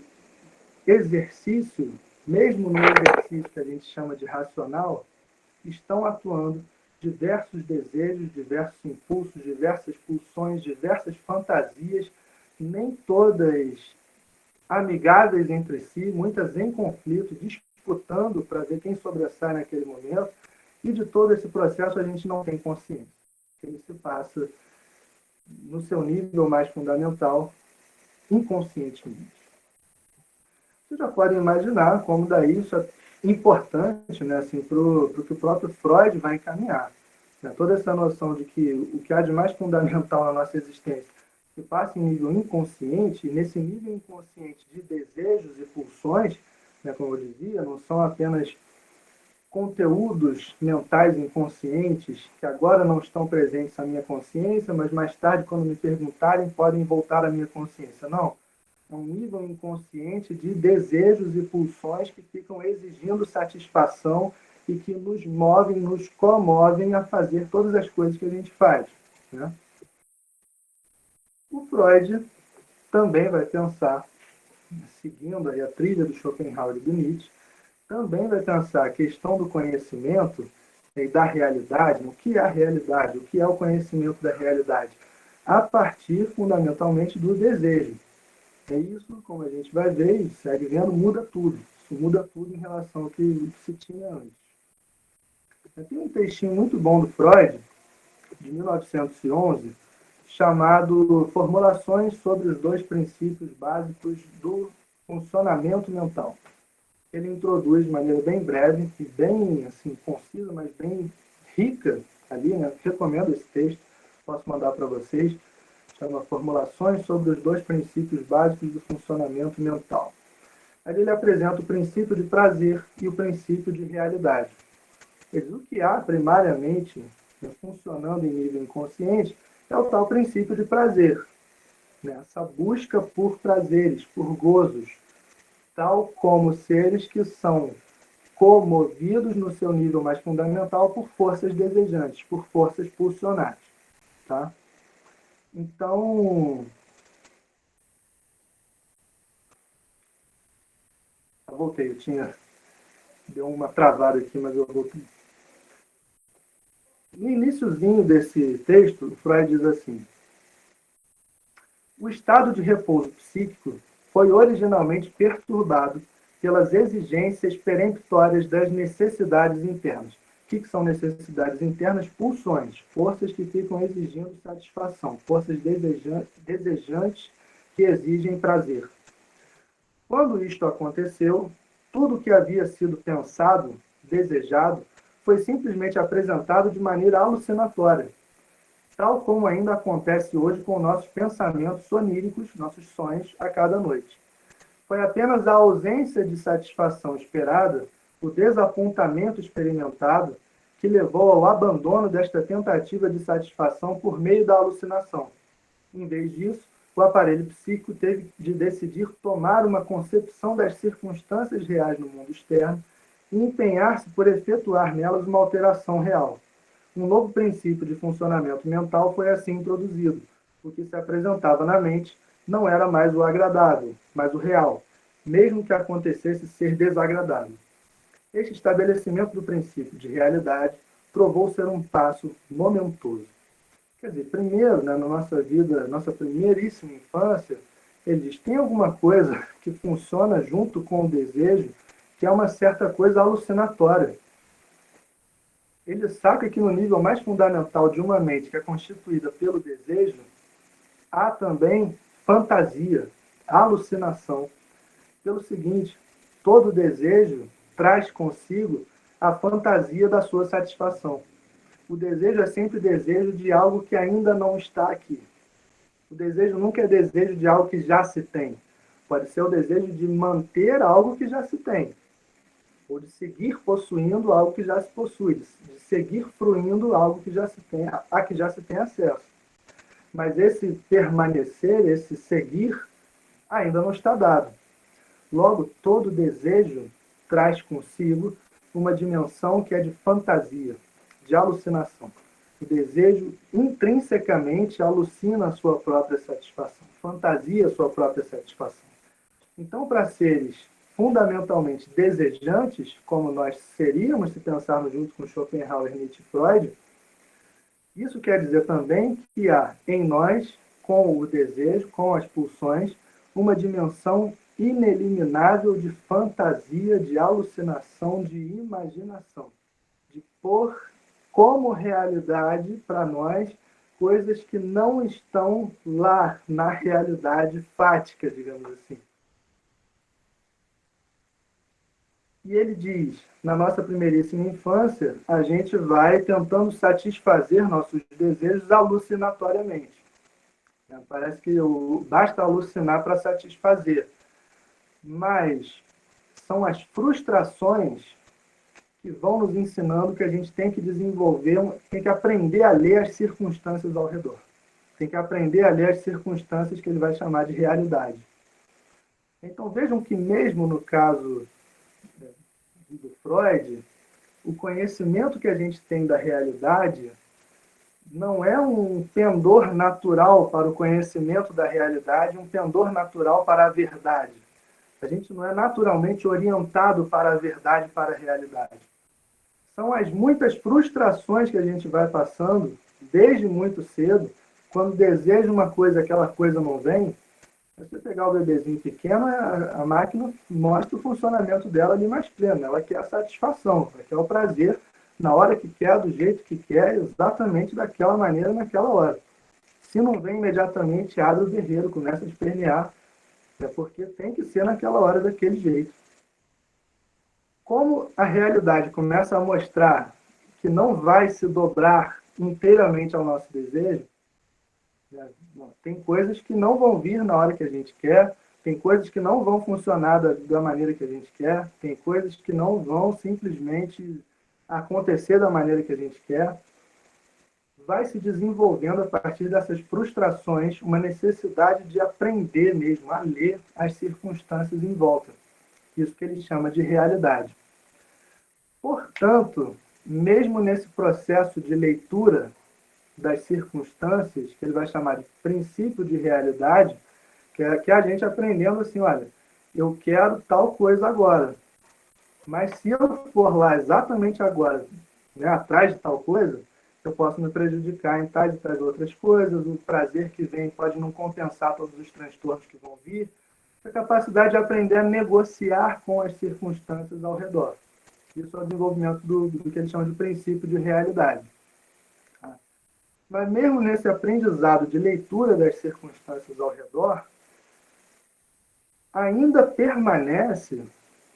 exercício, mesmo no exercício que a gente chama de racional, estão atuando diversos desejos, diversos impulsos, diversas pulsões, diversas fantasias, nem todas amigáveis entre si, muitas em conflito, disputando para ver quem sobressai naquele momento, e de todo esse processo a gente não tem consciência. Ele se passa no seu nível mais fundamental, inconscientemente. Vocês já podem imaginar como daí isso é importante, né, assim, para o que o próprio Freud vai encaminhar. Né? Toda essa noção de que o que há de mais fundamental na nossa existência se passa em nível inconsciente, e nesse nível inconsciente de desejos e pulsões, né, como eu dizia, não são apenas conteúdos mentais inconscientes que agora não estão presentes na minha consciência, mas mais tarde, quando me perguntarem, podem voltar à minha consciência. Não. É um nível inconsciente de desejos e pulsões que ficam exigindo satisfação e que nos movem, nos comovem a fazer todas as coisas que a gente faz. Né? O Freud também vai pensar, seguindo aí a trilha do Schopenhauer e do Nietzsche, também vai pensar a questão do conhecimento e da realidade, o que é a realidade, o que é o conhecimento da realidade, a partir, fundamentalmente, do desejo. É isso, como a gente vai ver e segue vendo, muda tudo. Isso muda tudo em relação ao que se tinha antes. Tem um textinho muito bom do Freud, de 1911, chamado Formulações sobre os dois princípios básicos do funcionamento mental. Ele introduz de maneira bem breve e bem assim, concisa, mas bem rica ali, né? Recomendo esse texto, posso mandar para vocês. Chama Formulações sobre os dois princípios básicos do funcionamento mental. Ali ele apresenta o princípio de prazer e o princípio de realidade. O que há primariamente, né, funcionando em nível inconsciente, é o tal princípio de prazer. Né? Essa busca por prazeres, por gozos, tal como seres que são comovidos no seu nível mais fundamental por forças desejantes, por forças pulsionais. Tá? Então, eu voltei, deu uma travada aqui, mas eu voltei. No iniciozinho desse texto, Freud diz assim: o estado de repouso psíquico foi originalmente perturbado pelas exigências peremptórias das necessidades internas. O que são necessidades internas? Pulsões, forças que ficam exigindo satisfação, forças desejantes que exigem prazer. Quando isto aconteceu, tudo que havia sido pensado, desejado, foi simplesmente apresentado de maneira alucinatória, tal como ainda acontece hoje com nossos pensamentos soníricos, nossos sonhos, a cada noite. Foi apenas a ausência de satisfação esperada, o desapontamento experimentado, que levou ao abandono desta tentativa de satisfação por meio da alucinação. Em vez disso, o aparelho psíquico teve de decidir tomar uma concepção das circunstâncias reais no mundo externo e empenhar-se por efetuar nelas uma alteração real. Um novo princípio de funcionamento mental foi assim introduzido. O que se apresentava na mente não era mais o agradável, mas o real, mesmo que acontecesse ser desagradável. Este estabelecimento do princípio de realidade provou ser um passo momentoso. Quer dizer, primeiro, né, na nossa vida, nossa primeiríssima infância, ele diz, tem alguma coisa que funciona junto com o desejo, que é uma certa coisa alucinatória. Ele saca que no nível mais fundamental de uma mente, que é constituída pelo desejo, há também fantasia, alucinação. Pelo seguinte, todo desejo traz consigo a fantasia da sua satisfação. O desejo é sempre desejo de algo que ainda não está aqui. O desejo nunca é desejo de algo que já se tem. Pode ser o desejo de manter algo que já se tem, ou de seguir possuindo algo que já se possui, de seguir fruindo algo que já se tem, a que já se tem acesso. Mas esse permanecer, esse seguir, ainda não está dado. Logo, todo desejo traz consigo uma dimensão que é de fantasia, de alucinação. O desejo intrinsecamente alucina a sua própria satisfação, fantasia a sua própria satisfação. Então, para seres fundamentalmente desejantes, como nós seríamos se pensarmos junto com Schopenhauer, Nietzsche e Freud, isso quer dizer também que há em nós, com o desejo, com as pulsões, uma dimensão ineliminável de fantasia, de alucinação, de imaginação, de pôr como realidade para nós coisas que não estão lá na realidade fática, digamos assim. E ele diz, na nossa primeiríssima infância, a gente vai tentando satisfazer nossos desejos alucinatoriamente. Parece que basta alucinar para satisfazer. Mas são as frustrações que vão nos ensinando que a gente tem que desenvolver, tem que aprender a ler as circunstâncias ao redor. Tem que aprender a ler as circunstâncias que ele vai chamar de realidade. Então vejam que mesmo no caso do Freud, o conhecimento que a gente tem da realidade não é um pendor natural para o conhecimento da realidade, um pendor natural para a verdade. A gente não é naturalmente orientado para a verdade, para a realidade. São as muitas frustrações que a gente vai passando desde muito cedo, quando deseja uma coisa, aquela coisa não vem. Se você pegar o bebezinho pequeno, a máquina mostra o funcionamento dela ali mais pleno. Ela quer a satisfação, ela quer o prazer na hora que quer, do jeito que quer, exatamente daquela maneira, naquela hora. Se não vem imediatamente, abre o berreiro, começa a espernear, é porque tem que ser naquela hora, daquele jeito. Como a realidade começa a mostrar que não vai se dobrar inteiramente ao nosso desejo, tem coisas que não vão vir na hora que a gente quer, tem coisas que não vão funcionar da maneira que a gente quer, tem coisas que não vão simplesmente acontecer da maneira que a gente quer. Vai se desenvolvendo a partir dessas frustrações uma necessidade de aprender mesmo a ler as circunstâncias em volta. Isso que ele chama de realidade. Portanto, mesmo nesse processo de leitura das circunstâncias, que ele vai chamar de princípio de realidade, que é a gente aprendendo assim, olha, eu quero tal coisa agora, mas se eu for lá exatamente agora, né, atrás de tal coisa, eu posso me prejudicar em tais e tais outras coisas, o prazer que vem pode não compensar todos os transtornos que vão vir, a capacidade de aprender a negociar com as circunstâncias ao redor. Isso é o desenvolvimento do que eles chamam de princípio de realidade. Tá? Mas mesmo nesse aprendizado de leitura das circunstâncias ao redor, ainda permanece,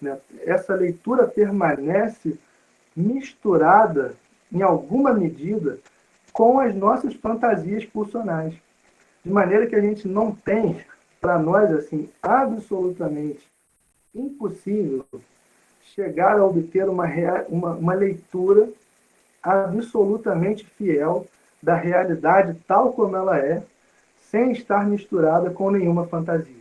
né, essa leitura permanece misturada, em alguma medida, com as nossas fantasias pulsionais. De maneira que a gente não tem, para nós, absolutamente impossível chegar a obter uma leitura absolutamente fiel da realidade tal como ela é, sem estar misturada com nenhuma fantasia.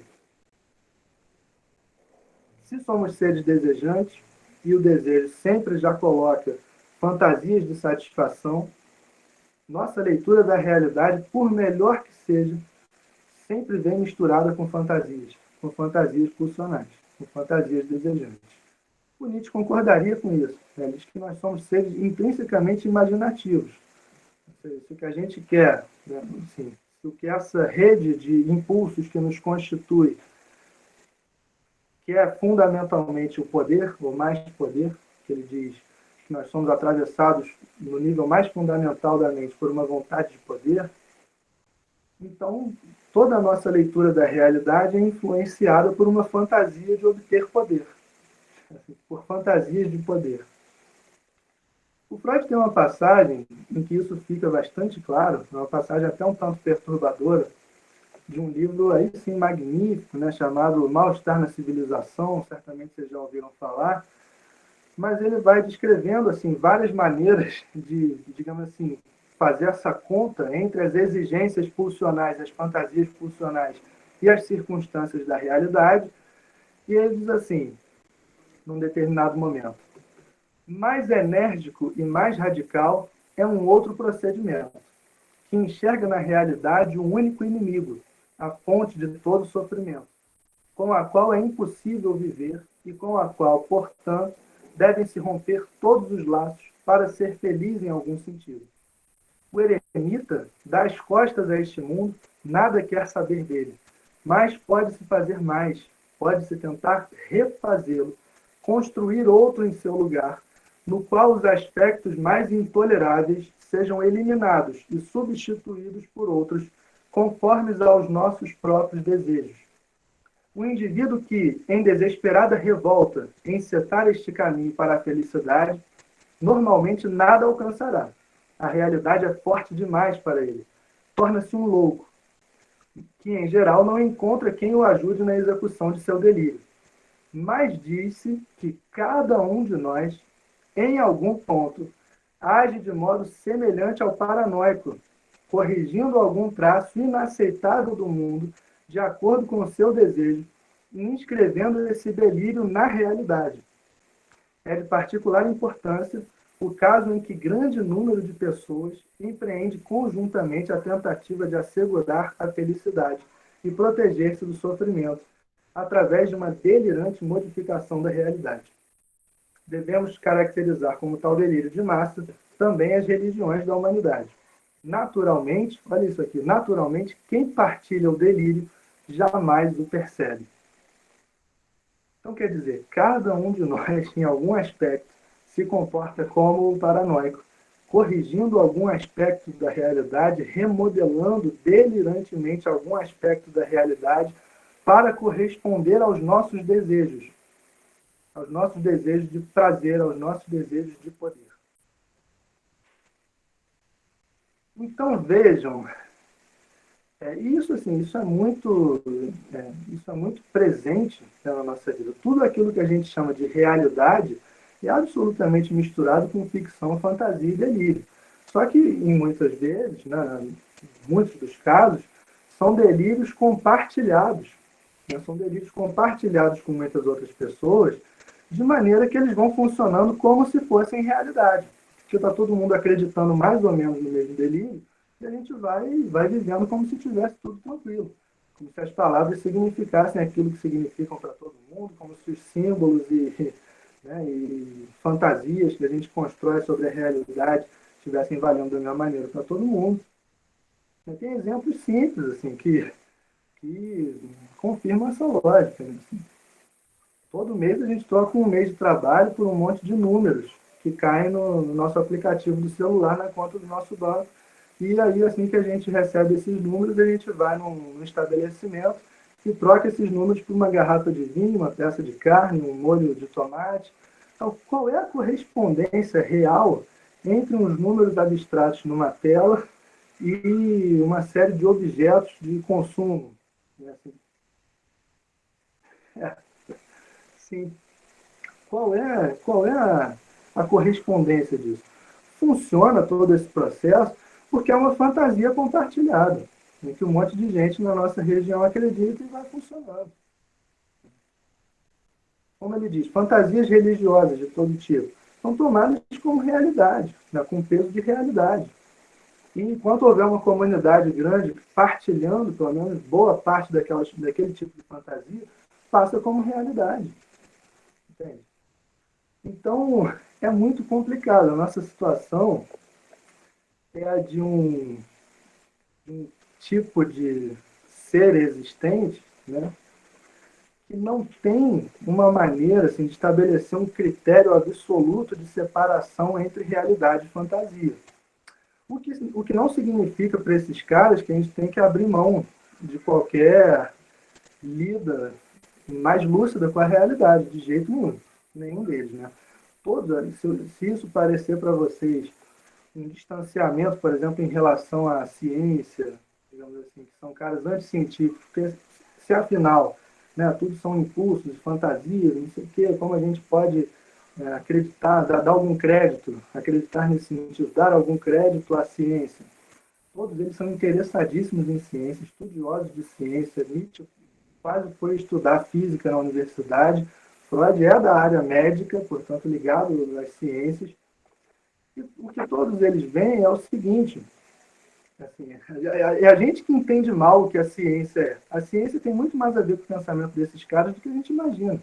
Se somos seres desejantes, e o desejo sempre já coloca fantasias de satisfação, nossa leitura da realidade, por melhor que seja, sempre vem misturada com fantasias pulsionais, com fantasias desejantes. O Nietzsche concordaria com isso. Ele diz que nós somos seres intrinsecamente imaginativos. Se o que a gente quer, né, assim, se o que essa rede de impulsos que nos constitui, que é fundamentalmente o poder, ou mais poder, que ele diz que nós somos atravessados no nível mais fundamental da mente por uma vontade de poder, então toda a nossa leitura da realidade é influenciada por uma fantasia de obter poder, por fantasias de poder. O Freud tem uma passagem em que isso fica bastante claro, uma passagem até um tanto perturbadora, de um livro aí sim magnífico, né, chamado Mal-Estar na Civilização, certamente vocês já ouviram falar, mas ele vai descrevendo assim várias maneiras de, digamos assim, fazer essa conta entre as exigências pulsionais, as fantasias pulsionais e as circunstâncias da realidade, e ele diz assim, num determinado momento: mais enérgico e mais radical é um outro procedimento, que enxerga na realidade um único inimigo, a fonte de todo sofrimento, com a qual é impossível viver e com a qual, portanto, devem se romper todos os laços para ser feliz em algum sentido. O eremita dá as costas a este mundo, nada quer saber dele, mas pode-se fazer mais, pode-se tentar refazê-lo, construir outro em seu lugar, no qual os aspectos mais intoleráveis sejam eliminados e substituídos por outros conformes aos nossos próprios desejos. O indivíduo que, em desesperada revolta, encetar este caminho para a felicidade, normalmente nada alcançará. A realidade é forte demais para ele. Torna-se um louco, que, em geral, não encontra quem o ajude na execução de seu delírio. Mas diz-se que cada um de nós, em algum ponto, age de modo semelhante ao paranoico, corrigindo algum traço inaceitável do mundo, de acordo com o seu desejo, e inscrevendo esse delírio na realidade. É de particular importância o caso em que grande número de pessoas empreende conjuntamente a tentativa de assegurar a felicidade e proteger-se do sofrimento, através de uma delirante modificação da realidade. Devemos caracterizar como tal delírio de massa também as religiões da humanidade. Naturalmente, olha isso aqui, naturalmente, quem partilha o delírio jamais o percebe. Então, quer dizer, cada um de nós, em algum aspecto, se comporta como o paranoico, corrigindo algum aspecto da realidade, remodelando delirantemente algum aspecto da realidade para corresponder aos nossos desejos de prazer, aos nossos desejos de poder. Então, vejam, isso é muito presente, né, na nossa vida. Tudo aquilo que a gente chama de realidade é absolutamente misturado com ficção, fantasia e delírio. Só que, em muitas vezes, né, em muitos dos casos, são delírios compartilhados. Né, são delírios compartilhados com muitas outras pessoas, de maneira que eles vão funcionando como se fossem realidade. Porque está todo mundo acreditando mais ou menos no mesmo delírio, e a gente vai vivendo como se tivesse tudo tranquilo. Como se as palavras significassem aquilo que significam para todo mundo, como se os símbolos e fantasias que a gente constrói sobre a realidade estivessem valendo da mesma maneira para todo mundo. Tem exemplos simples, assim, que confirmam essa lógica. Né? Assim, todo mês a gente troca um mês de trabalho por um monte de números que caem no nosso aplicativo do celular, na conta do nosso banco. E aí, assim que a gente recebe esses números, a gente vai num estabelecimento e troca esses números por uma garrafa de vinho, uma peça de carne, um molho de tomate. Então, qual é a correspondência real entre os números abstratos numa tela e uma série de objetos de consumo? Sim. Qual é a correspondência disso? Funciona todo esse processo porque é uma fantasia compartilhada, em que um monte de gente na nossa região acredita e vai funcionando. Como ele diz, fantasias religiosas de todo tipo são tomadas como realidade, né, com peso de realidade. E enquanto houver uma comunidade grande partilhando, pelo menos boa parte daquele tipo de fantasia, passa como realidade. Entende? Então, é muito complicado. A nossa situação é a de um tipo de ser existente, né, que não tem uma maneira assim, de estabelecer um critério absoluto de separação entre realidade e fantasia. O que não significa para esses caras que a gente tem que abrir mão de qualquer lida mais lúcida com a realidade, de jeito nenhum deles. Né? Todos, se isso parecer para vocês um distanciamento, por exemplo, em relação à ciência, digamos assim, que são caras anticientíficos, porque se afinal, né, tudo são impulsos, fantasias, não sei o quê, como a gente pode acreditar, dar algum crédito, acreditar nesse sentido, dar algum crédito à ciência. Todos eles são interessadíssimos em ciência, estudiosos de ciência. Nietzsche quase foi estudar física na universidade. Freud é da área médica, portanto ligado às ciências. E o que todos eles veem é o seguinte, assim, é a gente que entende mal o que a ciência é. A ciência tem muito mais a ver com o pensamento desses caras do que a gente imagina.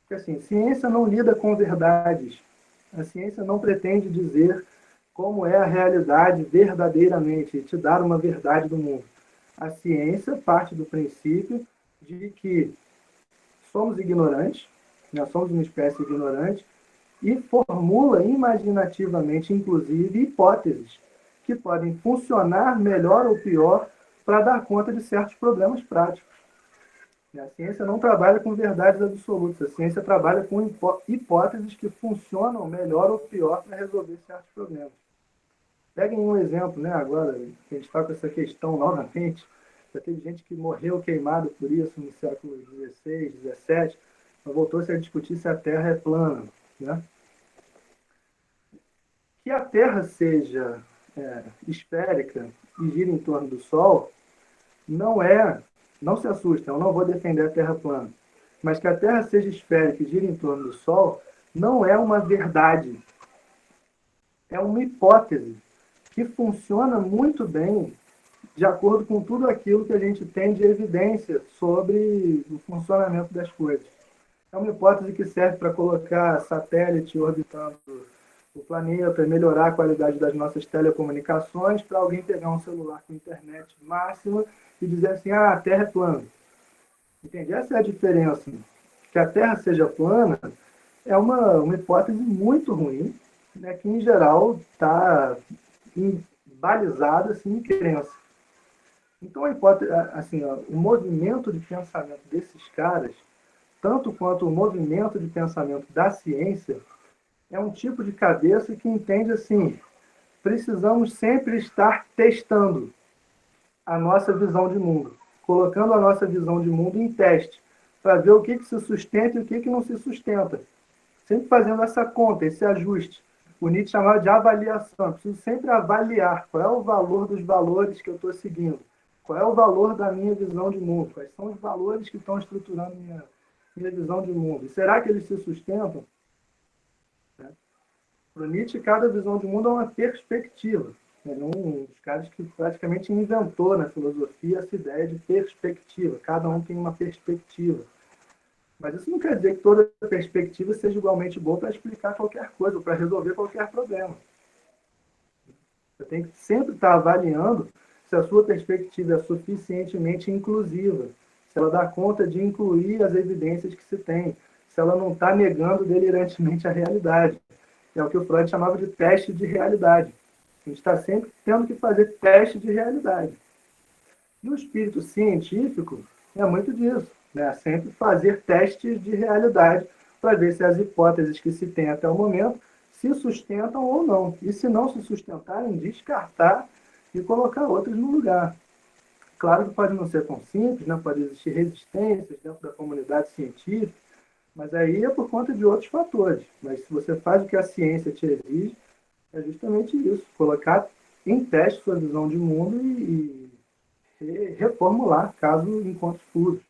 Porque assim, ciência não lida com verdades. A ciência não pretende dizer como é a realidade verdadeiramente, e te dar uma verdade do mundo. A ciência parte do princípio de que somos ignorantes, nós somos uma espécie ignorante, e formula imaginativamente, inclusive, hipóteses que podem funcionar melhor ou pior para dar conta de certos problemas práticos. A ciência não trabalha com verdades absolutas, a ciência trabalha com hipóteses que funcionam melhor ou pior para resolver certos problemas. Peguem um exemplo, né, agora, que a gente está com essa questão novamente, já teve gente que morreu queimado por isso no século XVI, XVII, mas voltou-se a discutir se a Terra é plana. Né? Que a Terra seja esférica e gira em torno do Sol, não se assustem, eu não vou defender a Terra plana, mas que a Terra seja esférica e gira em torno do Sol não é uma verdade, é uma hipótese que funciona muito bem de acordo com tudo aquilo que a gente tem de evidência sobre o funcionamento das coisas. É uma hipótese que serve para colocar satélite orbitando o planeta, melhorar a qualidade das nossas telecomunicações, para alguém pegar um celular com internet máxima e dizer assim, a Terra é plana. Entende? Essa é a diferença. Que a Terra seja plana é uma hipótese muito ruim, né, que, em geral, está balizada assim, em crença. Então, a hipótese, assim, o movimento de pensamento desses caras, tanto quanto o movimento de pensamento da ciência, é um tipo de cabeça que entende assim, precisamos sempre estar testando a nossa visão de mundo, colocando a nossa visão de mundo em teste, para ver o que se sustenta e o que não se sustenta. Sempre fazendo essa conta, esse ajuste. O Nietzsche chamava de avaliação. Eu preciso sempre avaliar qual é o valor dos valores que eu estou seguindo, qual é o valor da minha visão de mundo, quais são os valores que estão estruturando minha visão de mundo. E será que eles se sustentam? Para Nietzsche, cada visão de mundo é uma perspectiva. É um dos caras que praticamente inventou na filosofia essa ideia de perspectiva. Cada um tem uma perspectiva. Mas isso não quer dizer que toda perspectiva seja igualmente boa para explicar qualquer coisa, ou para resolver qualquer problema. Você tem que sempre estar avaliando se a sua perspectiva é suficientemente inclusiva, se ela dá conta de incluir as evidências que se tem, se ela não está negando delirantemente a realidade. É o que o Freud chamava de teste de realidade. A gente está sempre tendo que fazer teste de realidade. E o espírito científico é muito disso, né? Sempre fazer testes de realidade para ver se as hipóteses que se tem até o momento se sustentam ou não. E se não se sustentarem, descartar e colocar outras no lugar. Claro que pode não ser tão simples, né? Pode existir resistências dentro da comunidade científica, mas aí é por conta de outros fatores. Mas se você faz o que a ciência te exige, é justamente isso, colocar em teste sua visão de mundo e reformular caso encontre furos.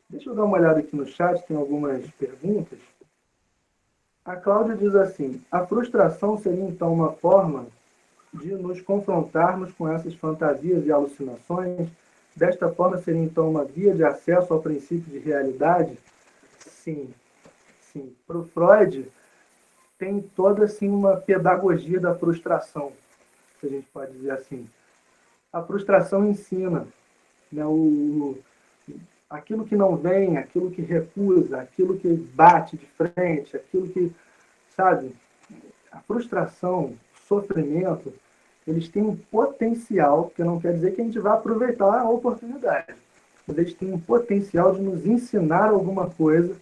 Deixa eu dar uma olhada aqui no chat, tem algumas perguntas. A Cláudia diz assim: a frustração seria então uma forma de nos confrontarmos com essas fantasias e alucinações? Desta forma seria então uma via de acesso ao princípio de realidade? Sim, sim. Para o Freud, tem toda assim uma pedagogia da frustração, se a gente pode dizer assim. A frustração ensina, né, aquilo que não vem, aquilo que recusa, aquilo que bate de frente, aquilo que, sabe, a frustração, o sofrimento, eles têm um potencial, que não quer dizer que a gente vai aproveitar a oportunidade, mas eles têm um potencial de nos ensinar alguma coisa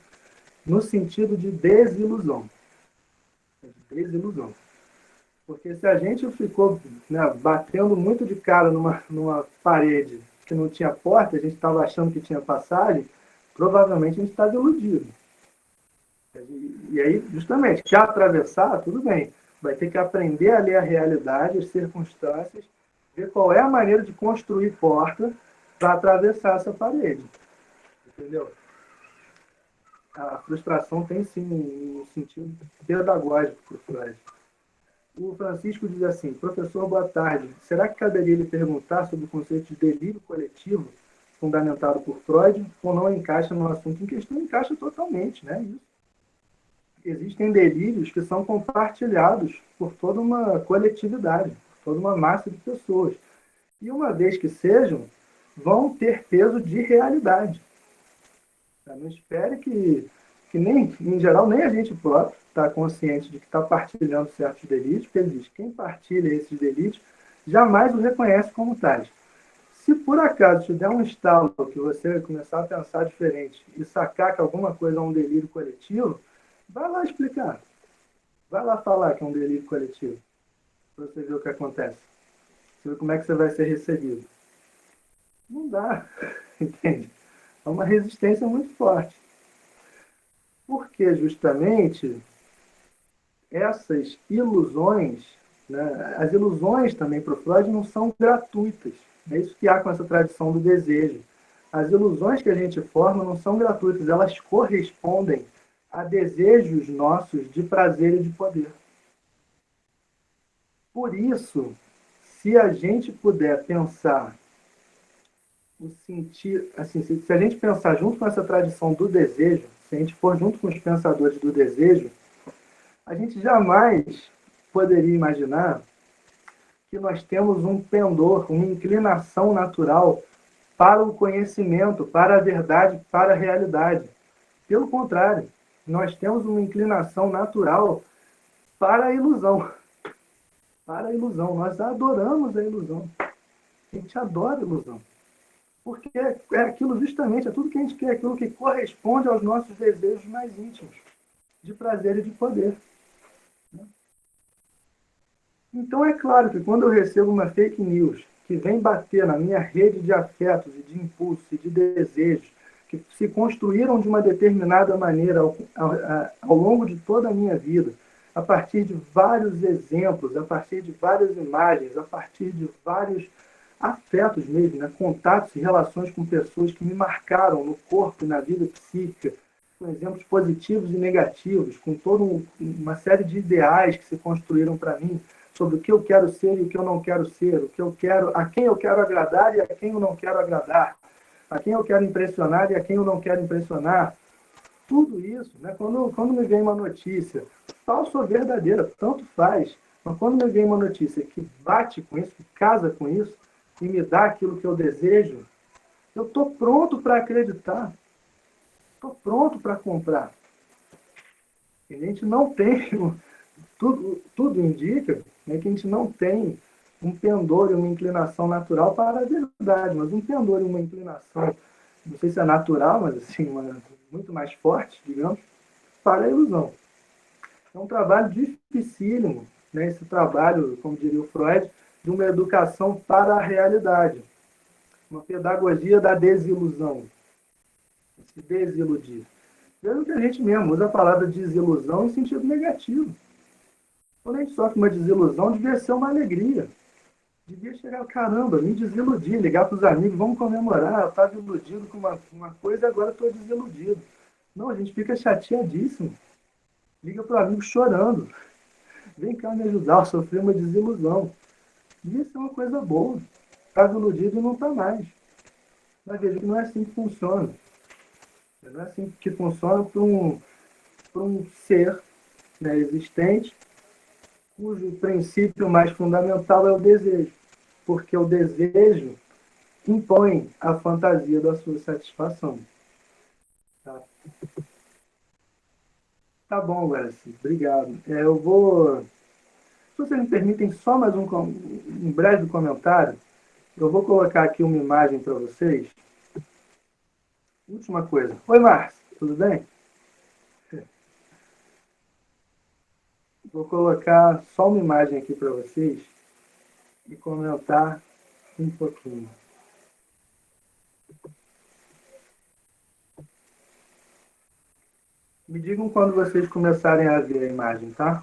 no sentido de desilusão. Desilusão. Porque se a gente ficou, né, batendo muito de cara numa parede que não tinha porta, a gente estava achando que tinha passagem, provavelmente a gente estava iludido. E aí, justamente, quer atravessar, tudo bem. Vai ter que aprender a ler a realidade, as circunstâncias, ver qual é a maneira de construir porta para atravessar essa parede. Entendeu? A frustração tem, sim, um sentido pedagógico para o Freud. O Francisco diz assim: professor, boa tarde. Será que caberia lhe perguntar sobre o conceito de delírio coletivo fundamentado por Freud ou não encaixa no assunto em questão? Encaixa totalmente, né? Isso. Existem delírios que são compartilhados por toda uma coletividade, por toda uma massa de pessoas. E uma vez que sejam, vão ter peso de realidade. Não espere que nem, em geral, nem a gente próprio está consciente de que está partilhando certos delírios, porque ele diz: quem partilha esses delírios jamais o reconhece como tais. Se por acaso te der um estalo que você começar a pensar diferente e sacar que alguma coisa é um delírio coletivo, vai lá explicar. Vai lá falar que é um delírio coletivo, para você ver o que acontece. Você ver como é que você vai ser recebido. Não dá, entende? É uma resistência muito forte. Porque justamente essas ilusões, né, as ilusões também para o Freud não são gratuitas. É isso que há com essa tradição do desejo. As ilusões que a gente forma não são gratuitas, elas correspondem a desejos nossos de prazer e de poder. Por isso, se a gente puder pensar o sentir, assim, se a gente pensar junto com essa tradição do desejo, se a gente for junto com os pensadores do desejo, a gente jamais poderia imaginar que nós temos um pendor, uma inclinação natural para o conhecimento, para a verdade, para a realidade. Pelo contrário, nós temos uma inclinação natural para a ilusão. Para a ilusão. Nós adoramos a ilusão. A gente adora a ilusão. Porque é aquilo justamente, é tudo que a gente quer, aquilo que corresponde aos nossos desejos mais íntimos, de prazer e de poder. Então é claro que quando eu recebo uma fake news que vem bater na minha rede de afetos e de impulsos e de desejos, que se construíram de uma determinada maneira ao longo de toda a minha vida, a partir de vários exemplos, a partir de várias imagens, a partir de vários afetos mesmo, né? Contatos e relações com pessoas que me marcaram no corpo e na vida psíquica, com exemplos positivos e negativos, com toda uma série de ideais que se construíram para mim sobre o que eu quero ser e o que eu não quero ser, o que eu quero, a quem eu quero agradar e a quem eu não quero agradar, a quem eu quero impressionar e a quem eu não quero impressionar. Tudo isso, né? Quando me vem uma notícia, falsa ou verdadeira, tanto faz, Mas quando me vem uma notícia que bate com isso, que casa com isso, e me dá aquilo que eu desejo, eu estou pronto para acreditar. Estou pronto para comprar. E a gente não tem, tudo indica, né, que a gente não tem um pendor e uma inclinação natural para a verdade, mas um pendor e uma inclinação, não sei se é natural, mas assim, muito mais forte, digamos, para a ilusão. É um trabalho dificílimo, né, esse trabalho, como diria o Freud, de uma educação para a realidade, uma pedagogia da desilusão, se desiludir. Mesmo que a gente mesmo usa a palavra desilusão em sentido negativo. Quando a gente sofre uma desilusão, devia ser uma alegria. Devia chegar, caramba, me desiludi, ligar para os amigos, vamos comemorar, eu estava iludido com uma coisa e agora estou desiludido. Não, a gente fica chateadíssimo. Liga para o amigo chorando. Vem cá me ajudar, eu sofri uma desilusão. Devia ser uma coisa boa. Estava iludido e não está mais. Mas veja que não é assim que funciona. Não é assim que funciona para um ser, né, existente, cujo princípio mais fundamental é o desejo. Porque o desejo impõe a fantasia da sua satisfação. Tá, tá bom, Wesley. Obrigado. Eu vou... Se vocês me permitem só mais um breve comentário, eu vou colocar aqui uma imagem para vocês. Última coisa. Oi, Márcio. Tudo bem? Vou colocar só uma imagem aqui para vocês e comentar um pouquinho. Me digam quando vocês começarem a ver a imagem, tá?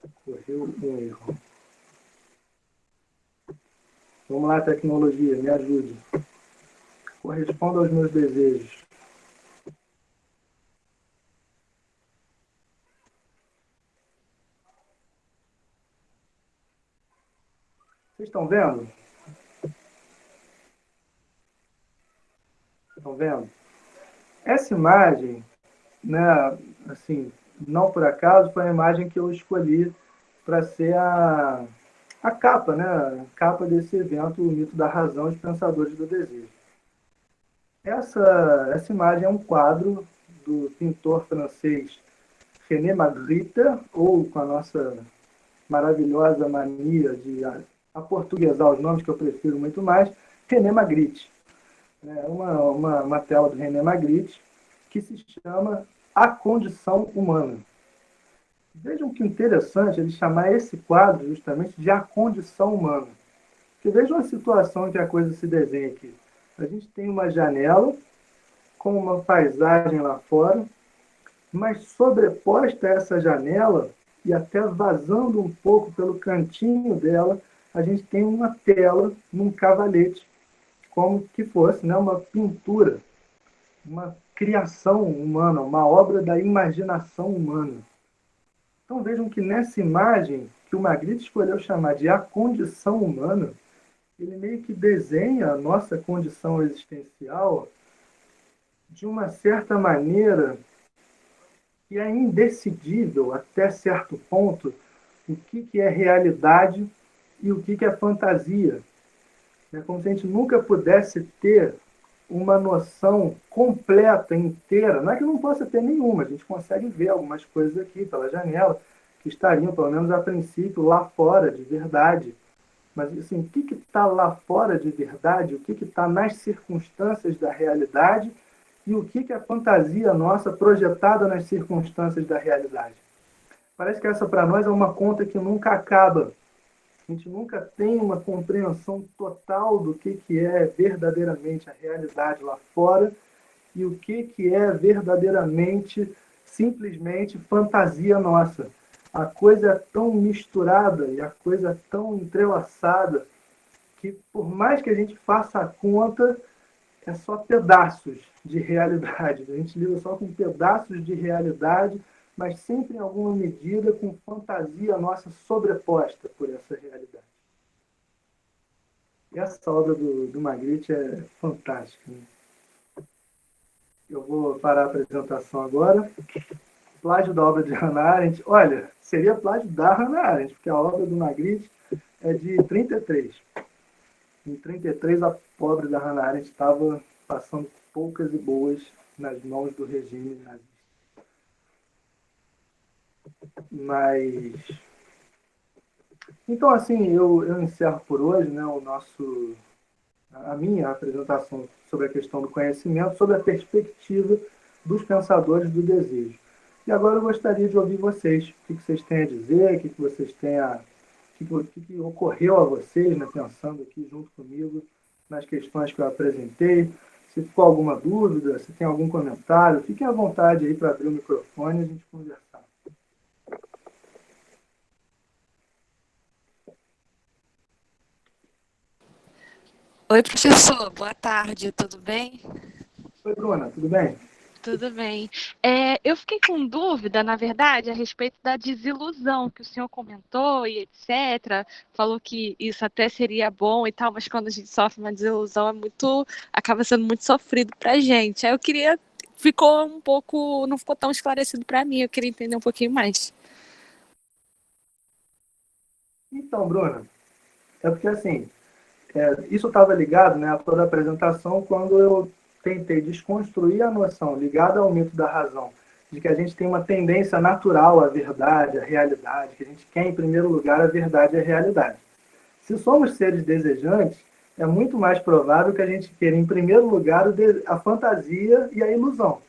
Ocorreu um erro. Vamos lá, tecnologia, me ajude. Corresponda aos meus desejos. Vocês estão vendo? Estão vendo? Essa imagem, né, assim, não por acaso, foi a imagem que eu escolhi para ser a capa, né? A capa desse evento, o mito da razão e os pensadores do desejo. Essa imagem é um quadro do pintor francês René Magritte, ou com a nossa maravilhosa mania de aportuguesar os nomes, que eu prefiro muito mais, René Magritte. É uma tela do René Magritte que se chama A Condição Humana. Vejam que interessante ele chamar esse quadro justamente de A Condição Humana. Porque vejam a situação em que a coisa se desenha aqui. A gente tem uma janela com uma paisagem lá fora, mas sobreposta a essa janela e até vazando um pouco pelo cantinho dela, a gente tem uma tela num cavalete, como que fosse, né, uma pintura, uma criação humana, uma obra da imaginação humana. Então vejam que nessa imagem, que o Magritte escolheu chamar de a condição humana, ele meio que desenha a nossa condição existencial de uma certa maneira que é indecidível até certo ponto o que é realidade e o que é fantasia. É como se a gente nunca pudesse ter uma noção completa, inteira. Não é que não possa ter nenhuma, a gente consegue ver algumas coisas aqui pela janela que estariam, pelo menos a princípio, lá fora de verdade. Mas assim, o que está lá fora de verdade, o que está nas circunstâncias da realidade e o que é fantasia nossa projetada nas circunstâncias da realidade. Parece que essa para nós é uma conta que nunca acaba. A gente nunca tem uma compreensão total do que é verdadeiramente a realidade lá fora e o que é verdadeiramente, simplesmente fantasia nossa. A coisa é tão misturada e a coisa é tão entrelaçada que, por mais que a gente faça a conta, é só pedaços de realidade. A gente lida só com pedaços de realidade, mas sempre em alguma medida com fantasia nossa sobreposta por essa realidade. E essa obra do Magritte é fantástica, né? Eu vou parar a apresentação agora. Plágio da obra de Hannah Arendt. Olha, seria plágio da Hannah Arendt, porque a obra do Magritte é de 33. Em 33, a pobre da Hannah Arendt estava passando poucas e boas nas mãos do regime nazista. Mas... Então, assim, eu encerro por hoje, né, a minha apresentação sobre a questão do conhecimento, sobre a perspectiva dos pensadores do desejo. E agora eu gostaria de ouvir vocês. O que vocês têm a dizer, o que vocês têm a... O que ocorreu a vocês, né, pensando aqui junto comigo nas questões que eu apresentei. Se ficou alguma dúvida, se tem algum comentário, fiquem à vontade aí para abrir o microfone e a gente conversar. Oi, professor, boa tarde, tudo bem? Oi, Bruna, tudo bem? Tudo bem. Eu fiquei com dúvida, na verdade, a respeito da desilusão que o senhor comentou e etc. Falou que isso até seria bom e tal, mas quando a gente sofre uma desilusão acaba sendo muito sofrido pra gente. Aí eu queria, não ficou tão esclarecido para mim, eu queria entender um pouquinho mais. Então, Bruna, é porque assim, isso estava ligado, né, a toda a apresentação quando eu tentei desconstruir a noção ligada ao mito da razão, de que a gente tem uma tendência natural à verdade, à realidade, que a gente quer, em primeiro lugar, a verdade e a realidade. Se somos seres desejantes, é muito mais provável que a gente queira, em primeiro lugar, a fantasia e a ilusão.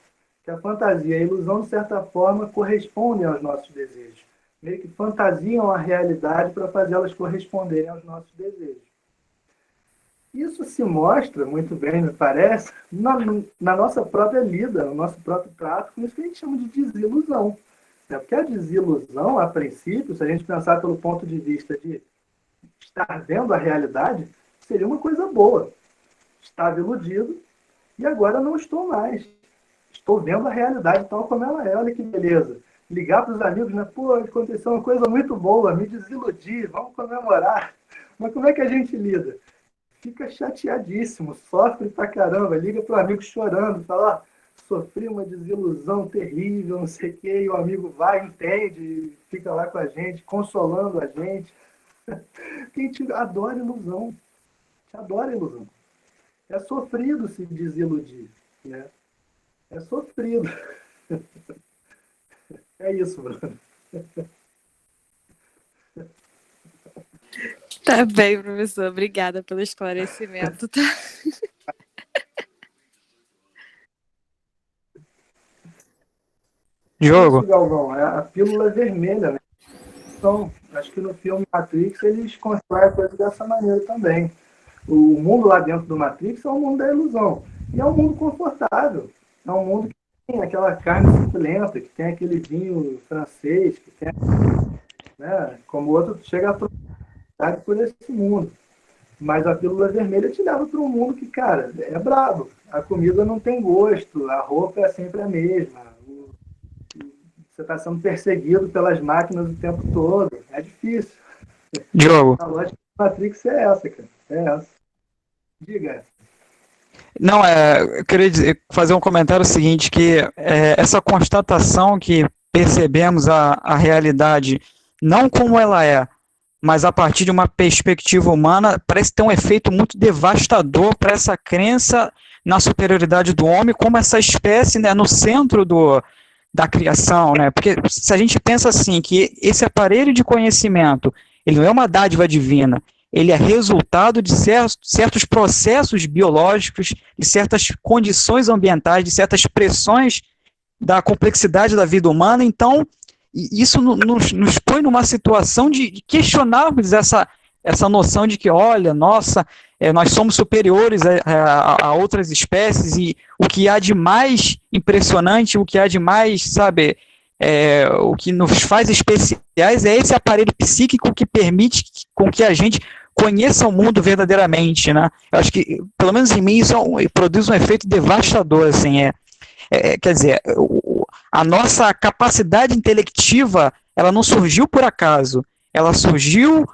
Que a fantasia e a ilusão, de certa forma, correspondem aos nossos desejos. Meio que fantasiam a realidade para fazê-las corresponderem aos nossos desejos. Isso se mostra muito bem, me parece, na nossa própria lida, no nosso próprio trato, com isso que a gente chama de desilusão. Porque a desilusão, a princípio, se a gente pensar pelo ponto de vista de estar vendo a realidade, seria uma coisa boa. Estava iludido e agora não estou mais. Estou vendo a realidade tal como ela é. Olha que beleza. Ligar para os amigos, né? Pô, aconteceu uma coisa muito boa, me desiludi, vamos comemorar. Mas como é que a gente lida? Fica chateadíssimo, sofre pra caramba, liga pro amigo chorando, fala, sofri uma desilusão terrível, não sei o quê, e o amigo vai, entende, fica lá com a gente, consolando a gente. Porque a gente adora ilusão. A gente adora ilusão. É sofrido se desiludir, né? É sofrido. É isso, Bruno. Tá bem, professor, obrigada pelo esclarecimento, tá? Diogo. Isso, Galvão, é a pílula vermelha, né? Então, acho que no filme Matrix eles constroem a coisa dessa maneira também. O mundo lá dentro do Matrix é um mundo da ilusão. E é um mundo confortável. É um mundo que tem aquela carne suculenta, que tem aquele vinho francês, que tem, né, como o outro chega a por esse mundo. Mas a pílula vermelha te leva para um mundo que, cara, é brabo. A comida não tem gosto, a roupa é sempre a mesma. Você está sendo perseguido pelas máquinas o tempo todo. É difícil. Diogo. A lógica da Matrix é essa, cara. É essa. Diga. Não, eu queria fazer um comentário seguinte, que essa constatação que percebemos a realidade não como ela é, mas a partir de uma perspectiva humana, parece ter um efeito muito devastador para essa crença na superioridade do homem como essa espécie, né, no centro da criação, né? Porque se a gente pensa assim, que esse aparelho de conhecimento, ele não é uma dádiva divina, ele é resultado de certos processos biológicos, de certas condições ambientais, de certas pressões da complexidade da vida humana. Então, isso nos põe numa situação de questionarmos essa noção de que, olha, nossa, nós somos superiores a outras espécies, e o que há de mais impressionante, o que há de mais, sabe, o que nos faz especiais é esse aparelho psíquico que permite com que a gente conheça o mundo verdadeiramente, né? Eu acho que, pelo menos em mim, isso produz um efeito devastador, assim, quer dizer, a nossa capacidade intelectiva, ela não surgiu por acaso, ela surgiu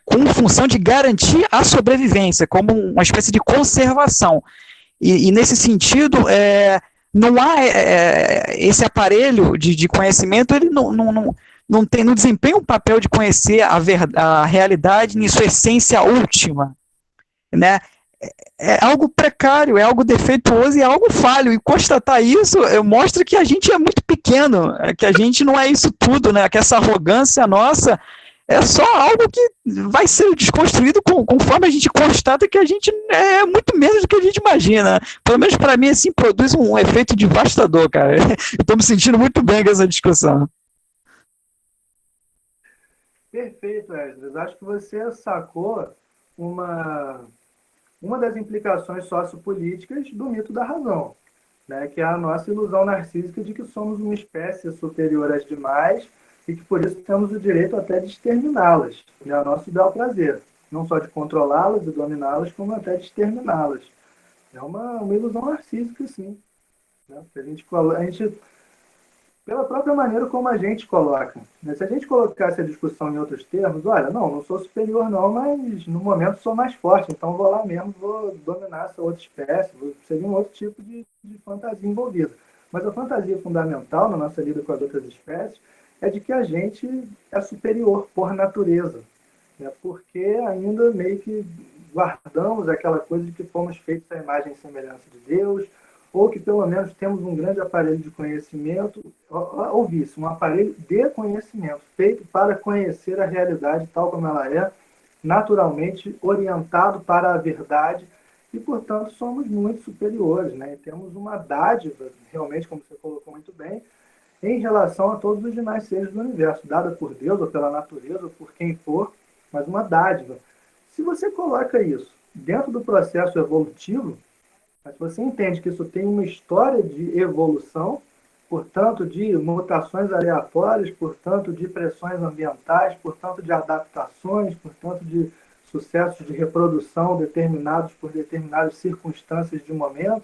com função de garantir a sobrevivência, como uma espécie de conservação. E nesse sentido, não há esse aparelho de conhecimento, ele não desempenha um papel de conhecer a realidade em sua essência última, né? É algo precário, é algo defeituoso e é algo falho, e constatar isso mostra que a gente é muito pequeno, que a gente não é isso tudo, né? Que essa arrogância nossa é só algo que vai ser desconstruído conforme a gente constata que a gente é muito menos do que a gente imagina. Pelo menos para mim, assim, produz um efeito devastador, cara. Estou me sentindo muito bem com essa discussão. Perfeito, Esdras. Acho que você sacou uma das implicações sociopolíticas do mito da razão, né? Que é a nossa ilusão narcísica de que somos uma espécie superior às demais e que por isso temos o direito até de exterminá-las, né? O nosso bel prazer, não só de controlá-las e dominá-las, como até de exterminá-las. É uma ilusão narcísica, sim, né? A gente, pela própria maneira como a gente coloca, né? Se a gente colocasse a discussão em outros termos, olha, não sou superior não, mas no momento sou mais forte, então vou lá mesmo, vou dominar essa outra espécie, seria um outro tipo de fantasia envolvida. Mas a fantasia fundamental na nossa lida com as outras espécies é de que a gente é superior por natureza, né? Porque ainda meio que guardamos aquela coisa de que fomos feitos à imagem e semelhança de Deus, ou que pelo menos temos um grande aparelho de conhecimento, ou isso, um aparelho de conhecimento, feito para conhecer a realidade tal como ela é, naturalmente orientado para a verdade, e, portanto, somos muito superiores, né? E temos uma dádiva, realmente, como você colocou muito bem, em relação a todos os demais seres do universo, dada por Deus, ou pela natureza, ou por quem for, mas uma dádiva. Se você coloca isso dentro do processo evolutivo, mas você entende que isso tem uma história de evolução, portanto, de mutações aleatórias, portanto, de pressões ambientais, portanto, de adaptações, portanto, de sucessos de reprodução determinados por determinadas circunstâncias de momento,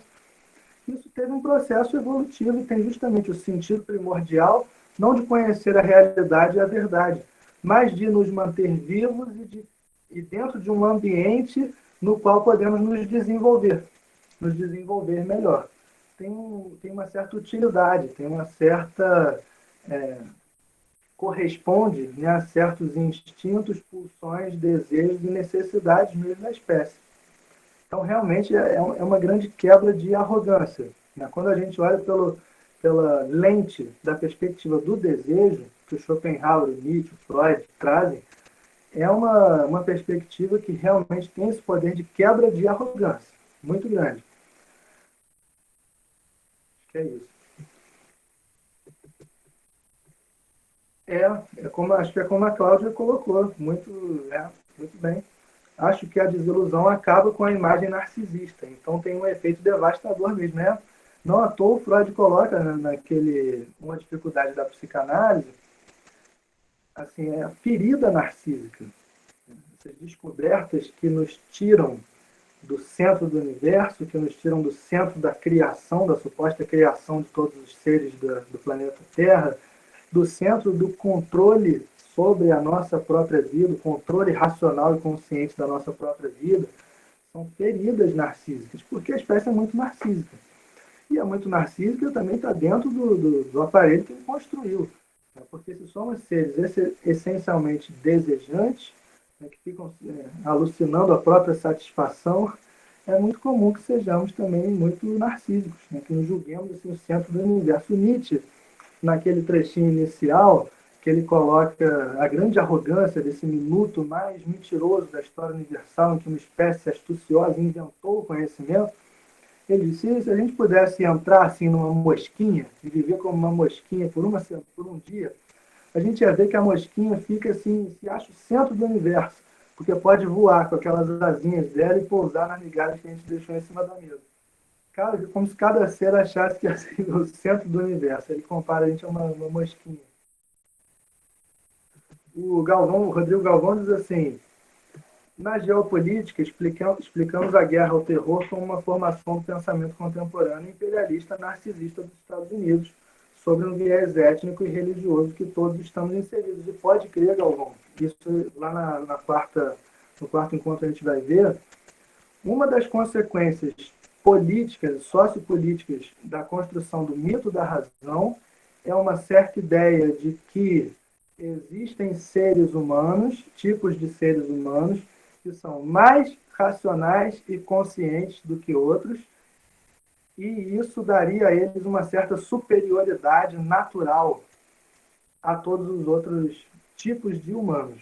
isso teve um processo evolutivo e tem justamente o sentido primordial, não de conhecer a realidade e a verdade, mas de nos manter vivos e dentro de um ambiente no qual podemos nos desenvolver melhor. Tem uma certa utilidade, tem uma certa... corresponde, né, a certos instintos, pulsões, desejos e necessidades mesmo da espécie. Então, realmente, é uma grande quebra de arrogância, né? Quando a gente olha pela lente da perspectiva do desejo, que o Schopenhauer, o Nietzsche, o Freud trazem, é uma perspectiva que realmente tem esse poder de quebra de arrogância, muito grande. Acho que é isso. Acho que é como a Cláudia colocou, muito bem. Acho que a desilusão acaba com a imagem narcisista, então tem um efeito devastador mesmo, né? Não à toa o Freud coloca uma dificuldade da psicanálise, assim, é a ferida narcísica. Essas descobertas que nos tiram do centro do universo, que nos tiram do centro da criação, da suposta criação de todos os seres do planeta Terra, do centro do controle sobre a nossa própria vida, o controle racional e consciente da nossa própria vida, são feridas narcísicas, porque a espécie é muito narcísica. E é muito narcísica também está dentro do aparelho que ele construiu. Né? Porque se somos seres essencialmente desejantes, né, que ficam alucinando a própria satisfação, é muito comum que sejamos também muito narcísicos, né, que nos julguemos assim, o centro do universo. Nietzsche, naquele trechinho inicial, que ele coloca a grande arrogância desse minuto mais mentiroso da história universal, em que uma espécie astuciosa inventou o conhecimento, ele disse, se a gente pudesse entrar assim numa mosquinha e viver como uma mosquinha por um dia, a gente ia ver que a mosquinha fica assim, se acha o centro do universo, porque pode voar com aquelas asinhas dela e pousar nas migalhas que a gente deixou em cima da mesa. Cara, como se cada ser achasse que ia ser o centro do universo. Ele compara a gente a uma mosquinha. O Rodrigo Galvão diz assim, na geopolítica, explicamos a guerra ao terror como uma formação do pensamento contemporâneo imperialista narcisista dos Estados Unidos sobre um viés étnico e religioso que todos estamos inseridos. E pode crer, Galvão, isso lá no quarto encontro a gente vai ver, uma das consequências políticas, sociopolíticas da construção do mito da razão é uma certa ideia de que existem seres humanos, tipos de seres humanos, que são mais racionais e conscientes do que outros, e isso daria a eles uma certa superioridade natural a todos os outros tipos de humanos.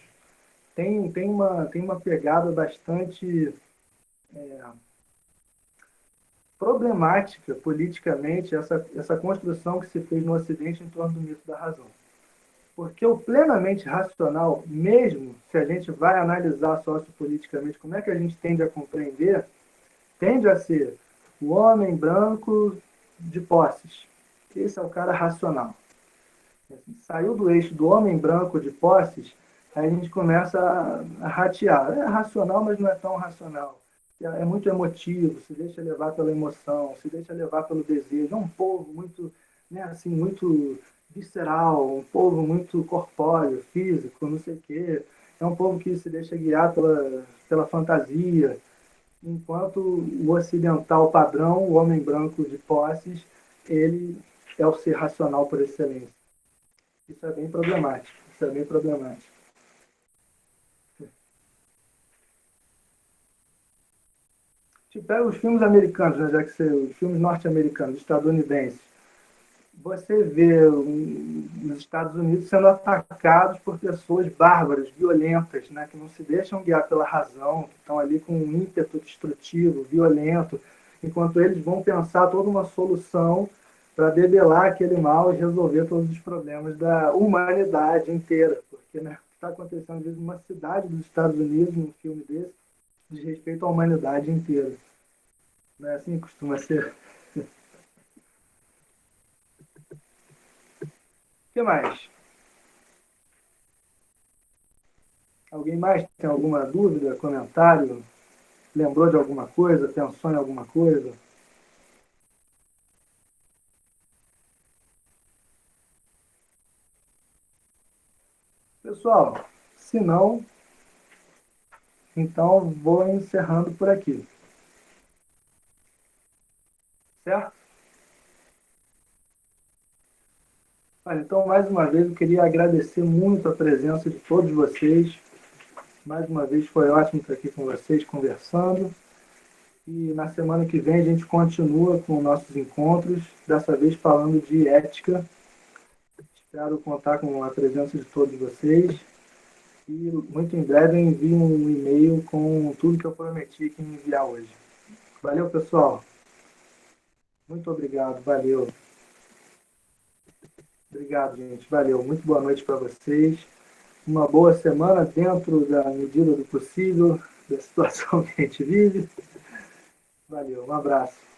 Tem uma pegada bastante problemática politicamente essa construção que se fez no Ocidente em torno do mito da razão. Porque o plenamente racional, mesmo se a gente vai analisar sociopoliticamente como é que a gente tende a compreender, tende a ser o homem branco de posses. Esse é o cara racional. Saiu do eixo do homem branco de posses, aí a gente começa a ratear. É racional, mas não é tão racional. É muito emotivo, se deixa levar pela emoção, se deixa levar pelo desejo. É um povo muito, assim, muito visceral, um povo muito corpóreo, físico, não sei o quê. É um povo que se deixa guiar pela fantasia. Enquanto o ocidental padrão, o homem branco de posses, ele é o ser racional por excelência. Isso é bem problemático. Te pega os filmes americanos, né, já que os filmes norte-americanos, estadunidenses. Você vê os Estados Unidos sendo atacados por pessoas bárbaras, violentas, né, que não se deixam guiar pela razão, que estão ali com um ímpeto destrutivo, violento, enquanto eles vão pensar toda uma solução para debelar aquele mal e resolver todos os problemas da humanidade inteira. Porque, né, o que está acontecendo, às vezes, numa cidade dos Estados Unidos, num filme desse, diz respeito à humanidade inteira. Não é assim que costuma ser? O que mais? Alguém mais tem alguma dúvida, comentário? Lembrou de alguma coisa? Pensou em alguma coisa? Pessoal, se não, então vou encerrando por aqui. Certo? Olha, então, mais uma vez, eu queria agradecer muito a presença de todos vocês. Mais uma vez, foi ótimo estar aqui com vocês, conversando. E na semana que vem a gente continua com nossos encontros, dessa vez falando de ética. Espero contar com a presença de todos vocês. E muito em breve eu envio um e-mail com tudo que eu prometi que enviar hoje. Valeu, pessoal. Muito obrigado. Valeu. Obrigado, gente. Valeu. Muito boa noite para vocês. Uma boa semana dentro da medida do possível, da situação que a gente vive. Valeu. Um abraço.